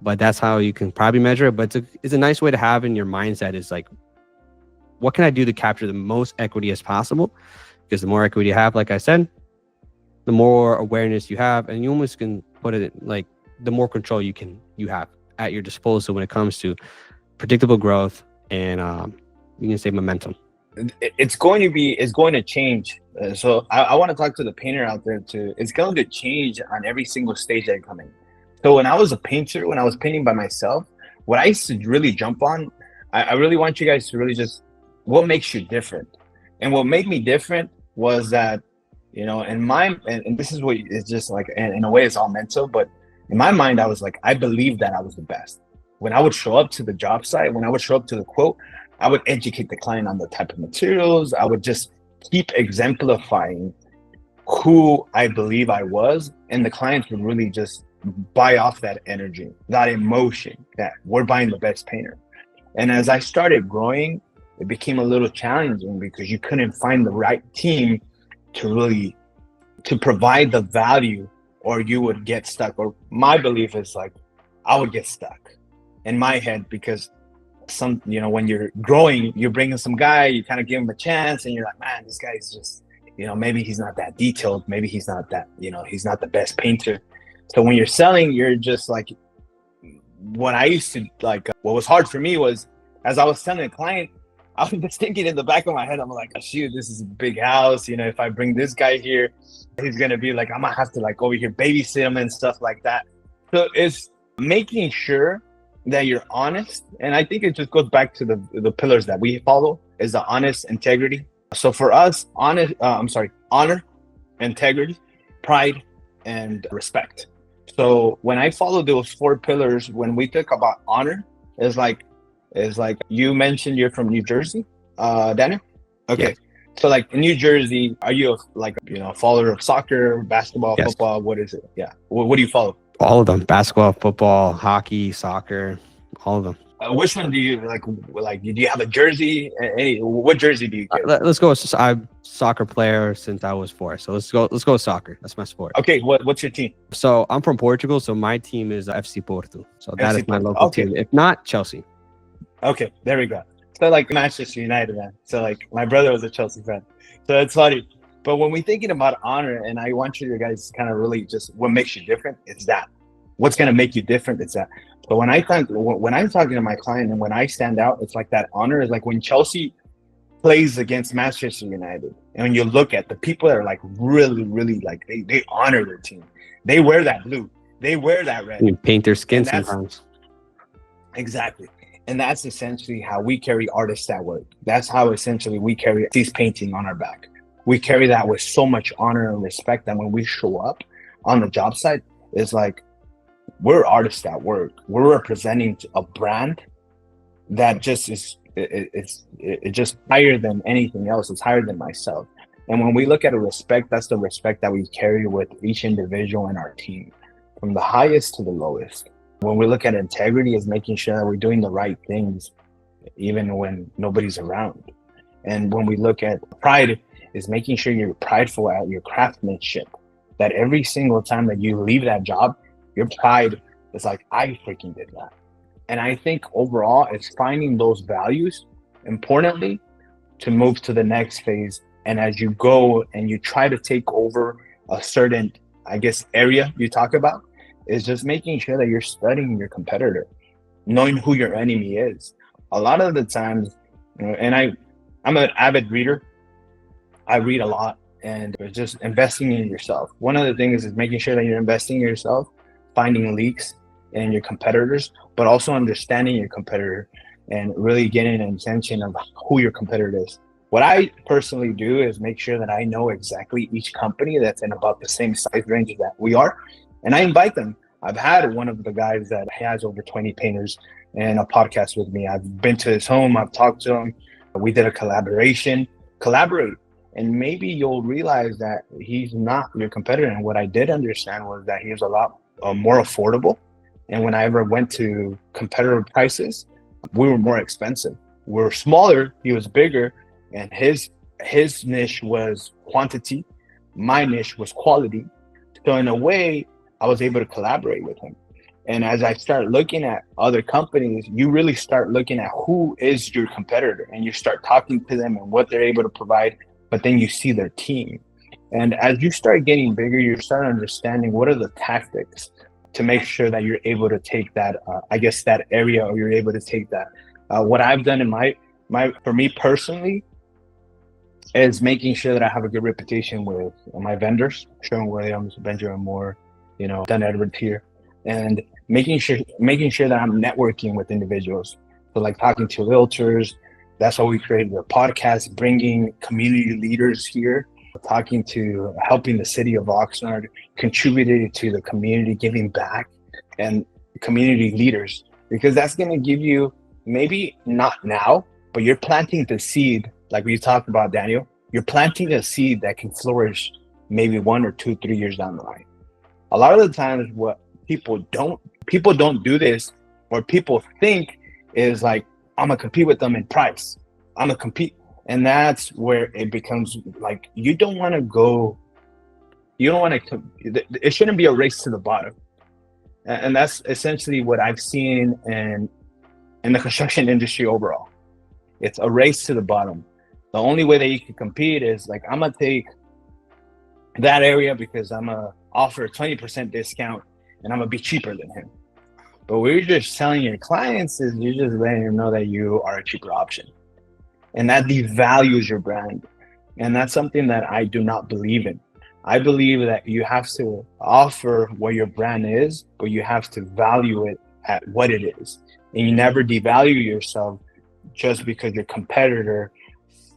but that's how you can probably measure it. But it's a nice way to have in your mindset is like, what can I do to capture the most equity as possible? Because the more equity you have, like I said, the more awareness you have, and you almost can put it like the more control you have at your disposal when it comes to predictable growth and you can say momentum. It's going to change. So I want to talk to the painter out there too. It's going to change on every single stage that I come in. So when I was a painter, when I was painting by myself, what I used to really jump on, I really want you guys to really just, what makes you different? And what made me different was that, you know, and this is what it's just like, and in a way it's all mental, but in my mind, I was like, I believed that I was the best. When I would show up to the job site, when I would show up to the quote, I would educate the client on the type of materials. I would just keep exemplifying who I believe I was. And the clients would really just buy off that energy, that emotion that we're buying the best painter. And as I started growing, it became a little challenging because you couldn't find the right team to provide the value, or you would get stuck. Or my belief is like, I would get stuck in my head because when you're growing, you're bringing some guy, you kind of give him a chance and you're like, man, this guy's just, maybe he's not that detailed. Maybe he's not that, he's not the best painter. So when you're selling, you're just like, what I used to like, what was hard for me was as I was selling a client, I was just thinking in the back of my head, I'm like, oh, shoot, this is a big house. If I bring this guy here, he's going to be like, I might have to like over here babysit him and stuff like that. So it's making sure that you're honest. And I think it just goes back to the pillars that we follow is the honest integrity. So for us, honor, integrity, pride, and respect. So when I follow those 4 pillars, when we talk about honor, is like you mentioned you're from New Jersey, Daniel? Okay. Yeah. So like in New Jersey, are you a follower of soccer, basketball, Yes. football? What is it? Yeah. What do you follow? All of them: basketball, football, hockey, soccer, all of them. Which one do you like? Like, do you have a jersey? What jersey do you carry? Let's go. I'm a soccer player since I was 4. So let's go with soccer. That's my sport. Okay. What's your team? So I'm from Portugal. So my team is FC Porto. So that FC is my Porto. local Okay. team. If not, Chelsea. Okay, there we go. So like Manchester United, man. So like my brother was a Chelsea fan. So it's funny. But when we're thinking about honor, and I want you guys to kind of really just what makes you different, it's that. What's gonna make you different? It's that. But when I'm talking to my client and when I stand out, it's like that honor is like when Chelsea plays against Manchester United, and when you look at the people that are like really, really like they honor their team. They wear that blue. They wear that red. You paint their skin And that's- sometimes. Exactly. And that's essentially how we carry artists at work. That's how essentially we carry ASIS Painting on our back. We carry that with so much honor and respect that when we show up on the job site, it's like we're artists at work. We're representing a brand that just is it's just higher than anything else. It's higher than myself. And when we look at a respect, that's the respect that we carry with each individual in our team, from the highest to the lowest. When we look at integrity, is making sure that we're doing the right things, even when nobody's around. And when we look at pride, is making sure you're prideful at your craftsmanship. That every single time that you leave that job, your pride is like, I freaking did that. And I think overall, it's finding those values, importantly, to move to the next phase. And as you go and you try to take over a certain, I guess, area you talk about, is just making sure that you're studying your competitor, knowing who your enemy is. A lot of the times, and I'm an avid reader. I read a lot, and it's just investing in yourself. One of the things is making sure that you're investing in yourself, finding leaks in your competitors, but also understanding your competitor and really getting an intention of who your competitor is. What I personally do is make sure that I know exactly each company that's in about the same size range that we are, and I invite them. I've had one of the guys that has over 20 painters and a podcast with me. I've been to his home. I've talked to him. We did a collaborate, and maybe you'll realize that he's not your competitor. And what I did understand was that he was a lot more affordable. And when I ever went to competitive prices, we were more expensive. We're smaller, he was bigger, and his niche was quantity. My niche was quality. So in a way, I was able to collaborate with him. And as I start looking at other companies, you really start looking at who is your competitor, and you start talking to them and what they're able to provide, but then you see their team. And as you start getting bigger, you start understanding what are the tactics to make sure that you're able to take that, that area, or you're able to take that. What I've done in for me personally, is making sure that I have a good reputation with my vendors, Sherwin-Williams, Benjamin Moore, Dunn Edwards here, and making sure that I'm networking with individuals. So like talking to realtors. That's why we created the podcast, bringing community leaders here, helping the city of Oxnard, contributing to the community, giving back, and community leaders, because that's going to give you, maybe not now, but you're planting the seed, like we talked about, Daniel. You're planting a seed that can flourish maybe 1 or 2, 3 years down the line. A lot of the times what people don't do this, or people think is like, I'm gonna compete with them in price. I'm gonna compete. And that's where it becomes like, it shouldn't be a race to the bottom. And that's essentially what I've seen in the construction industry overall. It's a race to the bottom. The only way that you can compete is like, I'm gonna take that area because I'm gonna offer a 20% discount and I'm gonna be cheaper than him. But what you're just telling your clients is you're just letting them know that you are a cheaper option. And that devalues your brand. And that's something that I do not believe in. I believe that you have to offer what your brand is, but you have to value it at what it is. And you never devalue yourself just because your competitor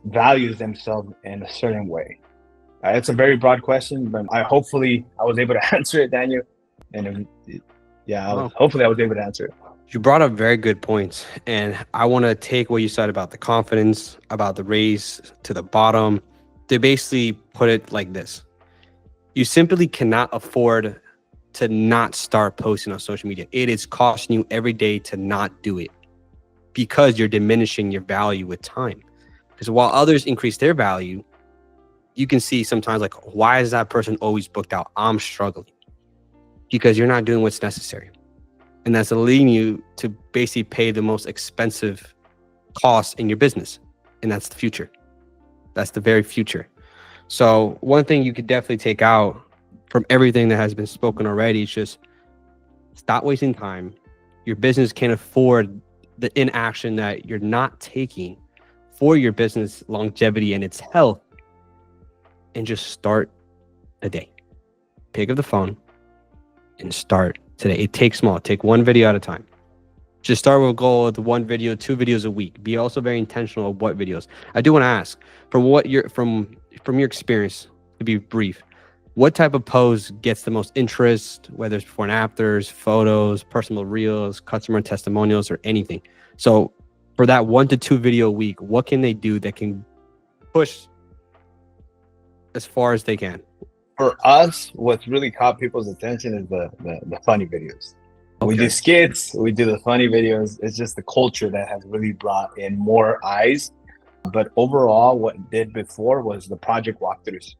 values themselves in a certain way. It's a very broad question, but hopefully I was able to answer it, Daniel. And hopefully I was able to answer it. You brought up very good points, and I want to take what you said about the confidence, about the race to the bottom, they basically put it like this. You simply cannot afford to not start posting on social media. It is costing you every day to not do it because you're diminishing your value with time. Because while others increase their value, you can see sometimes like, why is that person always booked out? I'm struggling because you're not doing what's necessary. And that's leading you to basically pay the most expensive costs in your business. And that's the future. That's the very future. So one thing you could definitely take out from everything that has been spoken already is just stop wasting time. Your business can't afford the inaction that you're not taking for your business longevity and its health. And just start a day. Pick up the phone and start today. It takes small. Take one video at a time. Just start with a goal of 1 video, 2 videos a week. Be also very intentional of what videos. I do want to ask, from your experience, to be brief, what type of post gets the most interest, whether it's before and afters, photos, personal reels, customer testimonials, or anything? So for that 1 to 2 video a week, what can they do that can push as far as they can? For us, what's really caught people's attention is the funny videos. Okay. We do skits, we do the funny videos. It's just the culture that has really brought in more eyes. But overall, what it did before was the project walkthroughs,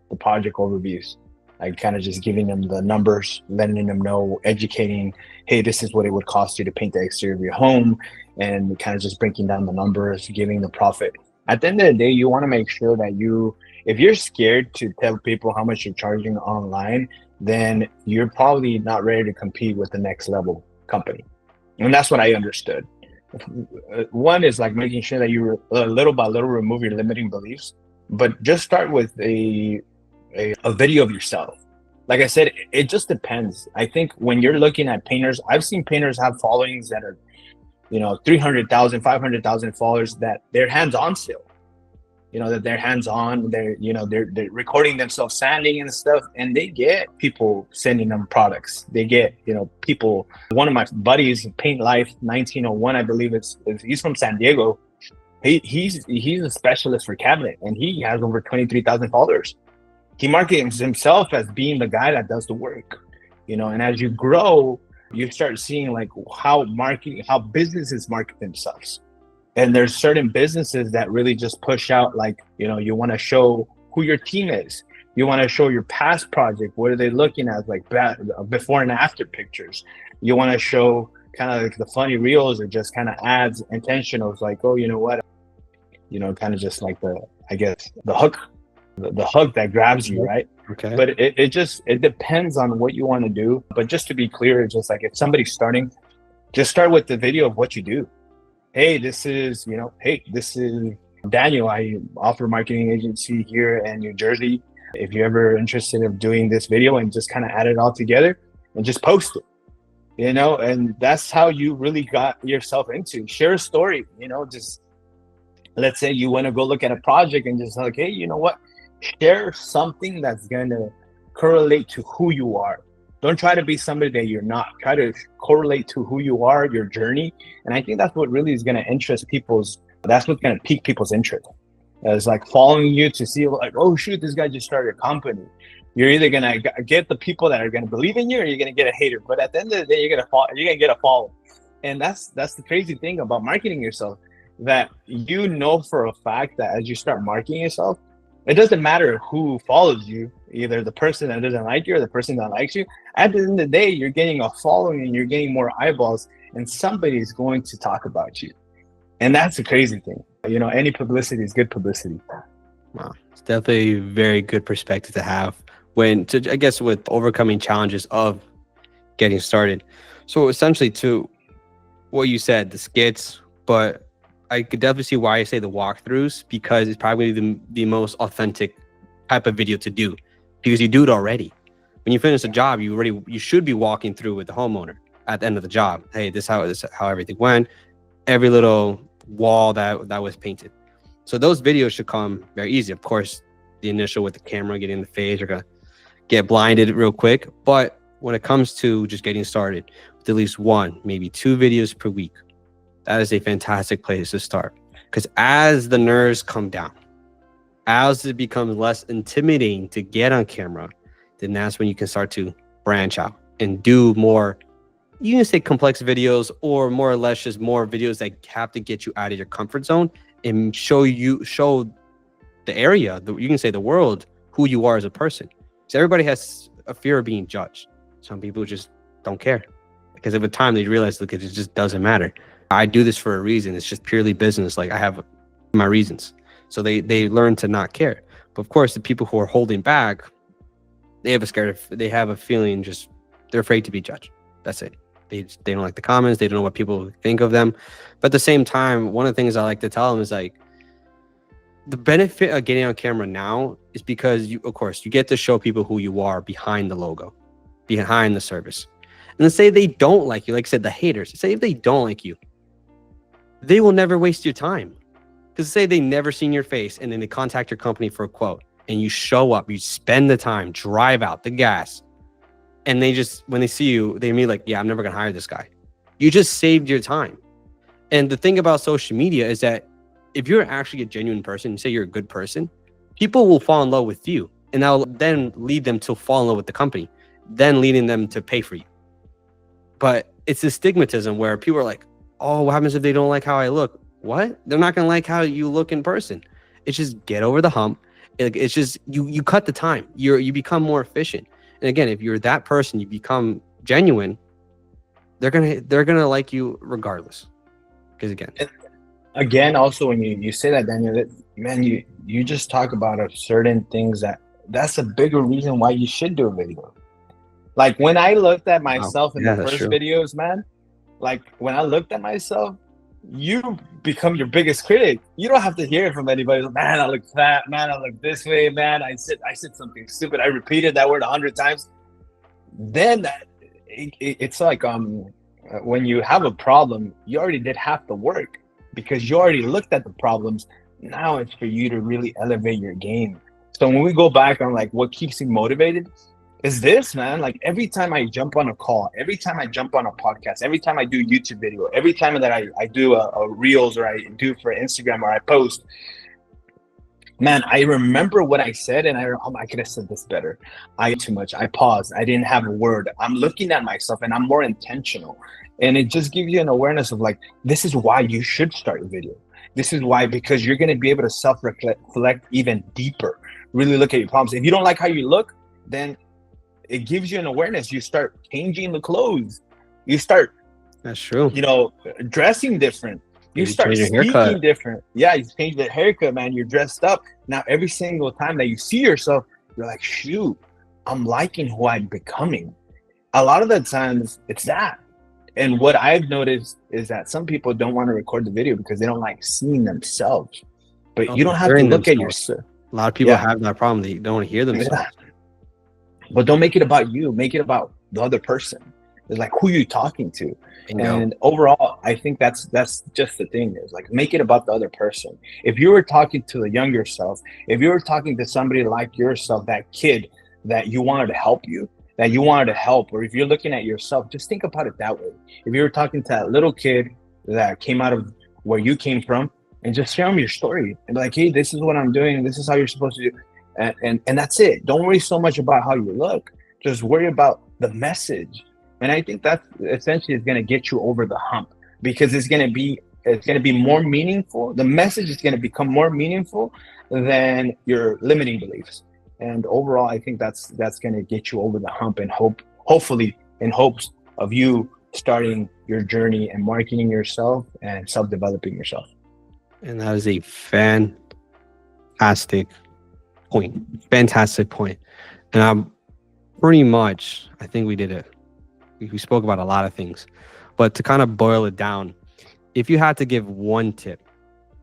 the project overviews. Like kind of just giving them the numbers, letting them know, educating, hey, this is what it would cost you to paint the exterior of your home, and kind of just breaking down the numbers, giving the profit. At the end of the day, you want to make sure that if you're scared to tell people how much you're charging online, then you're probably not ready to compete with the next level company. And that's what I understood. One is like making sure that you little by little remove your limiting beliefs, but just start with a video of yourself. Like I said, it just depends. I think when you're looking at painters, I've seen painters have followings that are, 300,000, 500,000 followers that they're hands-on still. That they're hands-on, they're recording themselves sanding and stuff, and they get people sending them products. They get, people. One of my buddies, Paint Life 1901, I believe he's from San Diego. He's a specialist for cabinet, and he has over 23,000 followers. He markets himself as being the guy that does the work, and as you grow, you start seeing like how businesses market themselves. And there's certain businesses that really just push out, like, you want to show who your team is. You want to show your past project. What are they looking at? Like before and after pictures. You want to show kind of like the funny reels or just kind of adds intentionals like, oh, you know what? Kind of just like the hook, the hook that grabs you, right? Okay. But it depends on what you want to do. But just to be clear, it's just like if somebody's starting, just start with the video of what you do. Hey, this is Daniel. I offer marketing agency here in New Jersey. If you're ever interested in doing this video, and just kind of add it all together and just post it, and that's how you really got yourself into. Share a story, just let's say you want to go look at a project and just like, hey, you know what? Share something that's going to correlate to who you are. Don't try to be somebody that you're not. Try to correlate to who you are, your journey. And I think that's what really is going to that's what's going to pique people's interest. It's like following you to see like, oh shoot, this guy just started a company. You're either going to get the people that are going to believe in you, or you're going to get a hater. But at the end of the day, you're going to get a follow. And that's the crazy thing about marketing yourself, that for a fact that as you start marketing yourself, it doesn't matter who follows you, either the person that doesn't like you or the person that likes you. At the end of the day, you're getting a following and you're getting more eyeballs, and somebody's going to talk about you. And that's the crazy thing. Any publicity is good publicity. Wow. It's definitely a very good perspective to have with overcoming challenges of getting started. So essentially to what you said, the skits, but I could definitely see why I say the walkthroughs, because it's probably the most authentic type of video to do, because you do it already. When you finish a job, you should be walking through with the homeowner at the end of the job. Hey, this is how everything went. Every little wall that was painted. So those videos should come very easy. Of course, the initial with the camera, getting in the face, you're gonna get blinded real quick. But when it comes to just getting started with at least 1, maybe 2 videos per week, that is a fantastic place to start. Because as the nerves come down, As it becomes less intimidating to get on camera, then that's when you can start to branch out and do more, you can say complex videos, or more or less just more videos that have to get you out of your comfort zone and show the area, you can say the world, who you are as a person. So everybody has a fear of being judged. Some people just don't care, because over time they realize, look, it just doesn't matter. I do this for a reason. It's just purely business. Like, I have my reasons. So they learn to not care. But of course, the people who are holding back, they have a feeling, just they're afraid to be judged. That's it. They don't like the comments. They don't know what people think of them. But at the same time, one of the things I like to tell them is, like, the benefit of getting on camera now is because you get to show people who you are behind the logo, behind the service. And let's say they don't like you, like I said, the haters, say if they don't like you, they will never waste your time. Because say they never seen your face and then they contact your company for a quote, and you show up, you spend the time, drive out the gas, and they just, when they see you, they mean like, yeah, I'm never gonna hire this guy. You just saved your time. And the thing about social media is that if you're actually a genuine person, say you're a good person, people will fall in love with you, and that'll then lead them to fall in love with the company, then leading them to pay for you. But it's a stigmatism where people are like, oh, what happens if they don't like how I look? What? They're not gonna like how you look in person. It's just get over the hump. It's just you cut the time. You become more efficient. And again, if you're that person, you become genuine, they're gonna like you regardless. Because again, also when you say that, Daniel, that, man, you just talk about certain things that's a bigger reason why you should do a video. Like when I looked at myself in the first videos, man, like when I looked at myself, you become your biggest critic. You don't have to hear it from anybody. Man, I look fat. Man, I look this way. Man, I said something stupid. I repeated that word 100 times. Then it's like when you have a problem, you already did half the work because you already looked at the problems. Now it's for you to really elevate your game. So when we go back on like what keeps you motivated, is this, man. Like every time I jump on a call, every time I jump on a podcast, every time I do YouTube video, every time that I do a reels, or I do for Instagram, or I post, man, I remember what I said, and I could have said this better. Too much. I paused. I didn't have a word. I'm looking at myself, and I'm more intentional. And it just gives you an awareness of like, this is why you should start a video. This is why, because you're going to be able to self-reflect even deeper. Really look at your problems. If you don't like how you look, then it gives you an awareness. You start changing the clothes. You start, that's true, dressing different. You start speaking different. Yeah, you change the haircut, man. You're dressed up. Now, every single time that you see yourself, you're like, shoot, I'm liking who I'm becoming. A lot of the times, it's that. And what I've noticed is that some people don't want to record the video because they don't like seeing themselves. But you don't have to look at yourself. A lot of people have that problem. They don't want to hear themselves. Yeah. But don't make it about you. Make it about the other person. It's like who you're talking to. And overall, I think that's just the thing, is like, make it about the other person. If you were talking to the younger self, if you were talking to somebody like yourself, that kid that you wanted to help, or if you're looking at yourself, just think about it that way. If you were talking to that little kid that came out of where you came from, and just share them your story and be like, hey, this is what I'm doing. This is how you're supposed to do. And that's it. Don't worry so much about how you look. Just worry about the message. And I think that essentially is going to get you over the hump, because it's going to be more meaningful. The message is going to become more meaningful than your limiting beliefs. And overall, I think that's going to get you over the hump, and hopefully in hopes of you starting your journey and marketing yourself and self-developing yourself. And that is a fantastic point. And I'm pretty much, I think we did it. We spoke about a lot of things, but to kind of boil it down, if you had to give one tip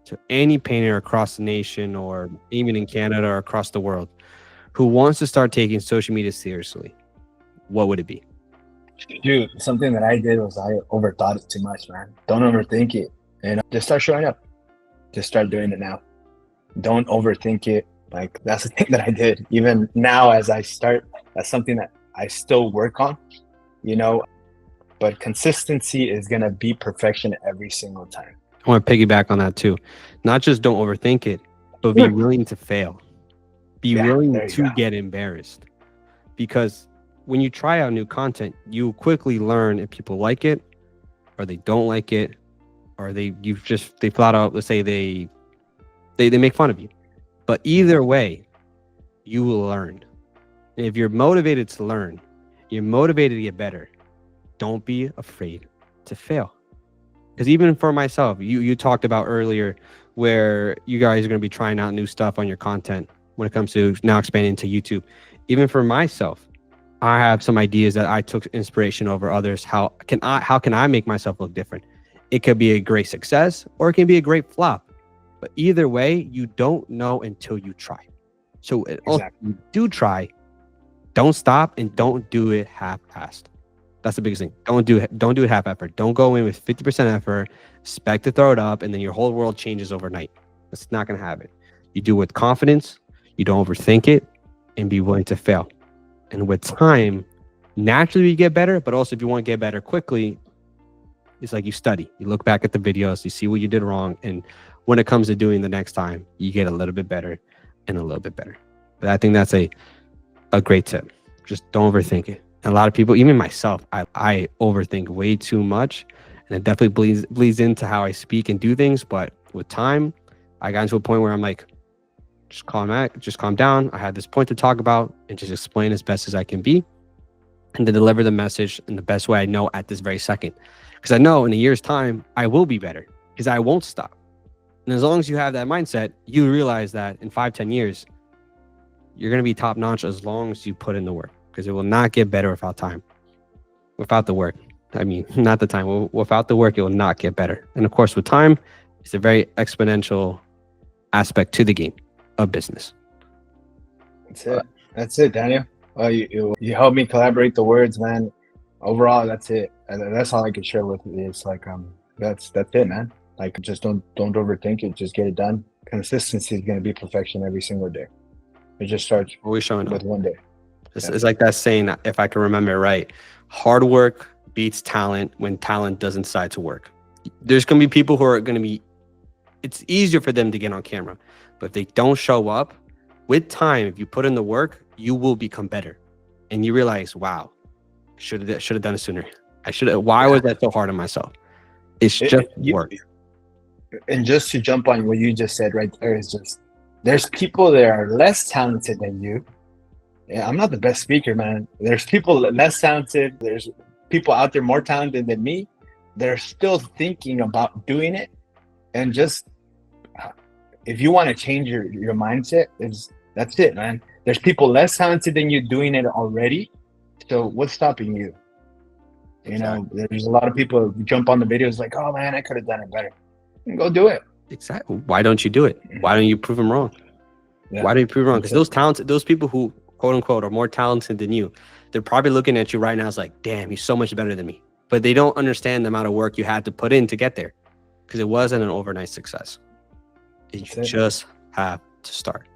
to any painter across the nation, or even in Canada or across the world, who wants to start taking social media seriously, what would it be? Dude, something that I did was I overthought it too much, man. Don't overthink it, and just start showing up. Just start doing it now. Don't overthink it. Like, that's the thing that I did. Even now, as I start, that's something that I still work on, but consistency is going to be perfection every single time. I want to piggyback on that too. Not just don't overthink it, but be willing to fail. Be Yeah, willing there you to go. get embarrassed, because when you try out new content, you quickly learn if people like it or they don't like it, or they flat out, let's say they make fun of you. But either way, you will learn. And if you're motivated to learn, you're motivated to get better, don't be afraid to fail. Because even for myself, you talked about earlier where you guys are going to be trying out new stuff on your content when it comes to now expanding to YouTube. Even for myself, I have some ideas that I took inspiration over others. How can I make myself look different? It could be a great success or it can be a great flop. But either way, you don't know until you try. So also, Exactly. you do try, don't stop, and don't do it half-assed. That's the biggest thing. Don't do it half effort. Don't go in with 50% effort, expect to throw it up, and then your whole world changes overnight. That's not gonna happen. You do it with confidence, you don't overthink it, and be willing to fail. And with time, naturally you get better, but also if you want to get better quickly, it's like you study. You look back at the videos, you see what you did wrong, and when it comes to doing the next time, you get a little bit better and a little bit better. But I think that's a great tip. Just don't overthink it. And a lot of people, even myself, I overthink way too much, and it definitely bleeds into how I speak and do things. But with time, I got into a point where I'm like, just calm down. I had this point to talk about, and just explain as best as I can be, and to deliver the message in the best way I know at this very second. Because I know in a year's time, I will be better because I won't stop. And as long as you have that mindset, you realize that in 5-10 years, you're going to be top notch as long as you put in the work, because it will not get better without time, without the work. I mean, not the time. Without the work, it will not get better. And of course, with time, it's a very exponential aspect to the game of business. That's it, Daniel. You helped me collaborate the words, man. Overall, that's it. And that's all I can share with you. It's like that's it, man. Like, just don't overthink it. Just get it done. Consistency is gonna be perfection every single day. It just starts Always showing up. with one day. It's like that saying, if I can remember it right, hard work beats talent when talent doesn't decide to work. There's going to be people who are going to be, it's easier for them to get on camera, but if they don't show up, with time, if you put in the work, you will become better. And you realize, wow, should have done it sooner. Why was that so hard on myself? It's just work. And just to jump on what you just said right there, is just, there's people that are less talented than you. Yeah, I'm not the best speaker, man. There's people less talented. There's people out there more talented than me. They're still thinking about doing it. And just, if you want to change your mindset, that's it, man. There's people less talented than you doing it already. So what's stopping you? You know, there's a lot of people who jump on the videos like, oh man, I could have done it better. Go do it. Exactly. Why don't you do it? Why don't you prove them wrong? Yeah. Why do you prove wrong? Because those people who quote unquote are more talented than you, they're probably looking at you right now as like, damn, he's so much better than me. But they don't understand the amount of work you had to put in to get there, because it wasn't an overnight success. You just have to start.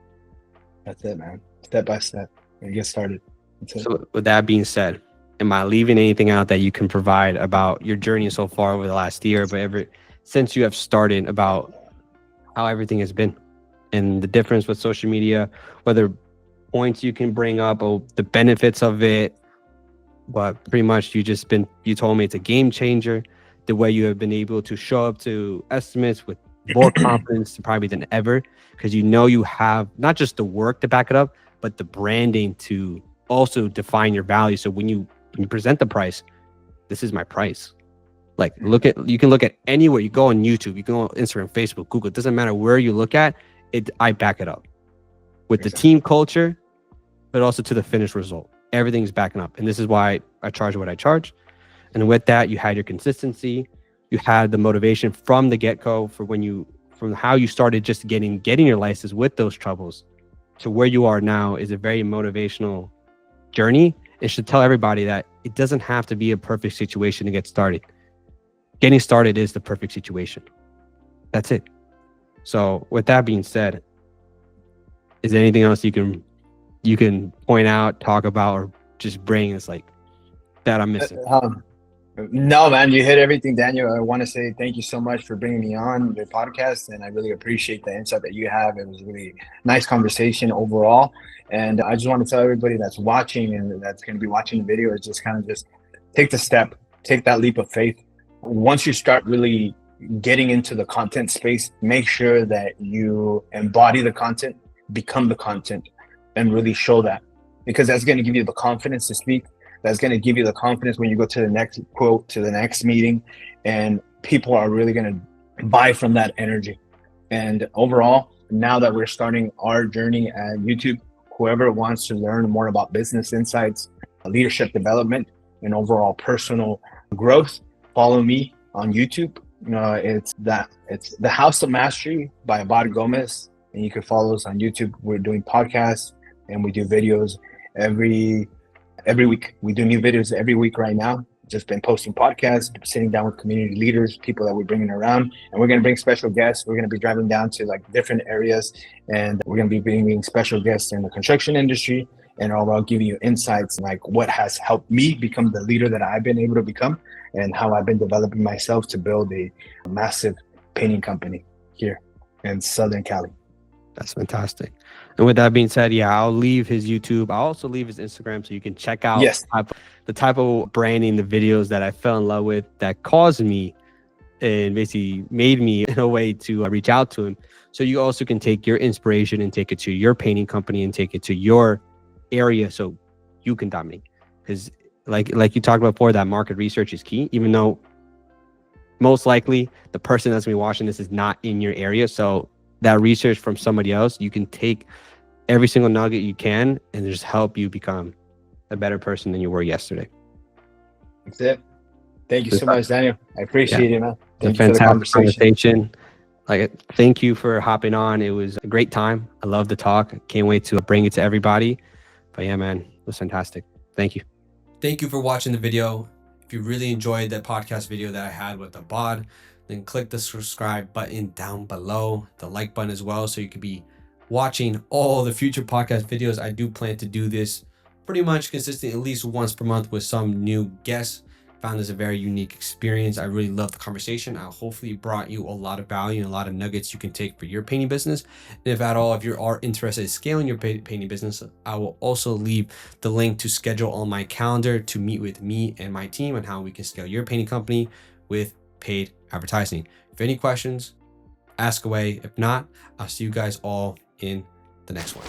That's it, man. Step by step and get started. So with that being said, am I leaving anything out that you can provide about your journey so far over the last year, but since you have started, about how everything has been and the difference with social media, whether points you can bring up or the benefits of it? But pretty much you told me it's a game changer, the way you have been able to show up to estimates with more confidence probably than ever, because you have not just the work to back it up, but the branding to also define your value. So when you present the price, this is my price. Like, you can look at anywhere. You go on YouTube, you go on Instagram, Facebook, Google. It doesn't matter where you look at it. I back it up with the team culture, but also to the finished result. Everything's backing up. And this is why I charge what I charge. And with that, you had your consistency. You had the motivation from the get-go from how you started just getting your license with those troubles to where you are now is a very motivational journey. It should tell everybody that it doesn't have to be a perfect situation to get started. Getting started is the perfect situation. That's it. So with that being said, is there anything else you can point out, talk about, or just bring us like that I'm missing? No, man, you hit everything, Daniel. I want to say thank you so much for bringing me on the podcast, and I really appreciate the insight that you have. It was a really nice conversation overall, and I just want to tell everybody that's watching and that's going to be watching the video is just kind of just take the step, take that leap of faith. Once you start really getting into the content space, make sure that you embody the content, become the content, and really show that, because that's going to give you the confidence to speak. That's going to give you the confidence when you go to the next quote, to the next meeting, and people are really going to buy from that energy. And overall, now that we're starting our journey at YouTube, whoever wants to learn more about business insights, leadership development, and overall personal growth, follow me on YouTube. It's the House of Mastery by Abad Gomez, and you can follow us on YouTube. We're doing podcasts and we do videos every week. We do new videos every week right now. Just been posting podcasts, sitting down with community leaders, people that we're bringing around, and we're going to bring special guests. We're going to be driving down to like different areas, and we're going to be bringing special guests in the construction industry, and I'll give you insights like what has helped me become the leader that I've been able to become, and how I've been developing myself to build a massive painting company here in Southern Cali. That's fantastic. And with that being said, yeah, I'll leave his YouTube. I'll also leave his Instagram so you can check out the type of branding, the videos that I fell in love with that caused me and basically made me in a way to reach out to him. So you also can take your inspiration and take it to your painting company and take it to your area so you can dominate. Because like you talked about before, that market research is key, even though most likely the person that's going to be watching this is not in your area. So that research from somebody else, you can take every single nugget you can and just help you become a better person than you were yesterday. That's it. Thank you so much, Daniel. I appreciate it, man. Thank you for the conversation. Like, thank you for hopping on. It was a great time. I love the talk. Can't wait to bring it to everybody. But yeah, man, it was fantastic. Thank you. Thank you for watching the video. If you really enjoyed that podcast video that I had with Abad, then click the subscribe button down below, the like button as well, so you can be watching all the future podcast videos. I do plan to do this pretty much consistent, at least once per month, with some new guests. Found this a very unique experience. I really love the conversation. I hopefully brought you a lot of value and a lot of nuggets you can take for your painting business. And if at all, if you are interested in scaling your painting business, I will also leave the link to schedule on my calendar to meet with me and my team on how we can scale your painting company with paid advertising. If any questions, ask away. If not, I'll see you guys all in the next one.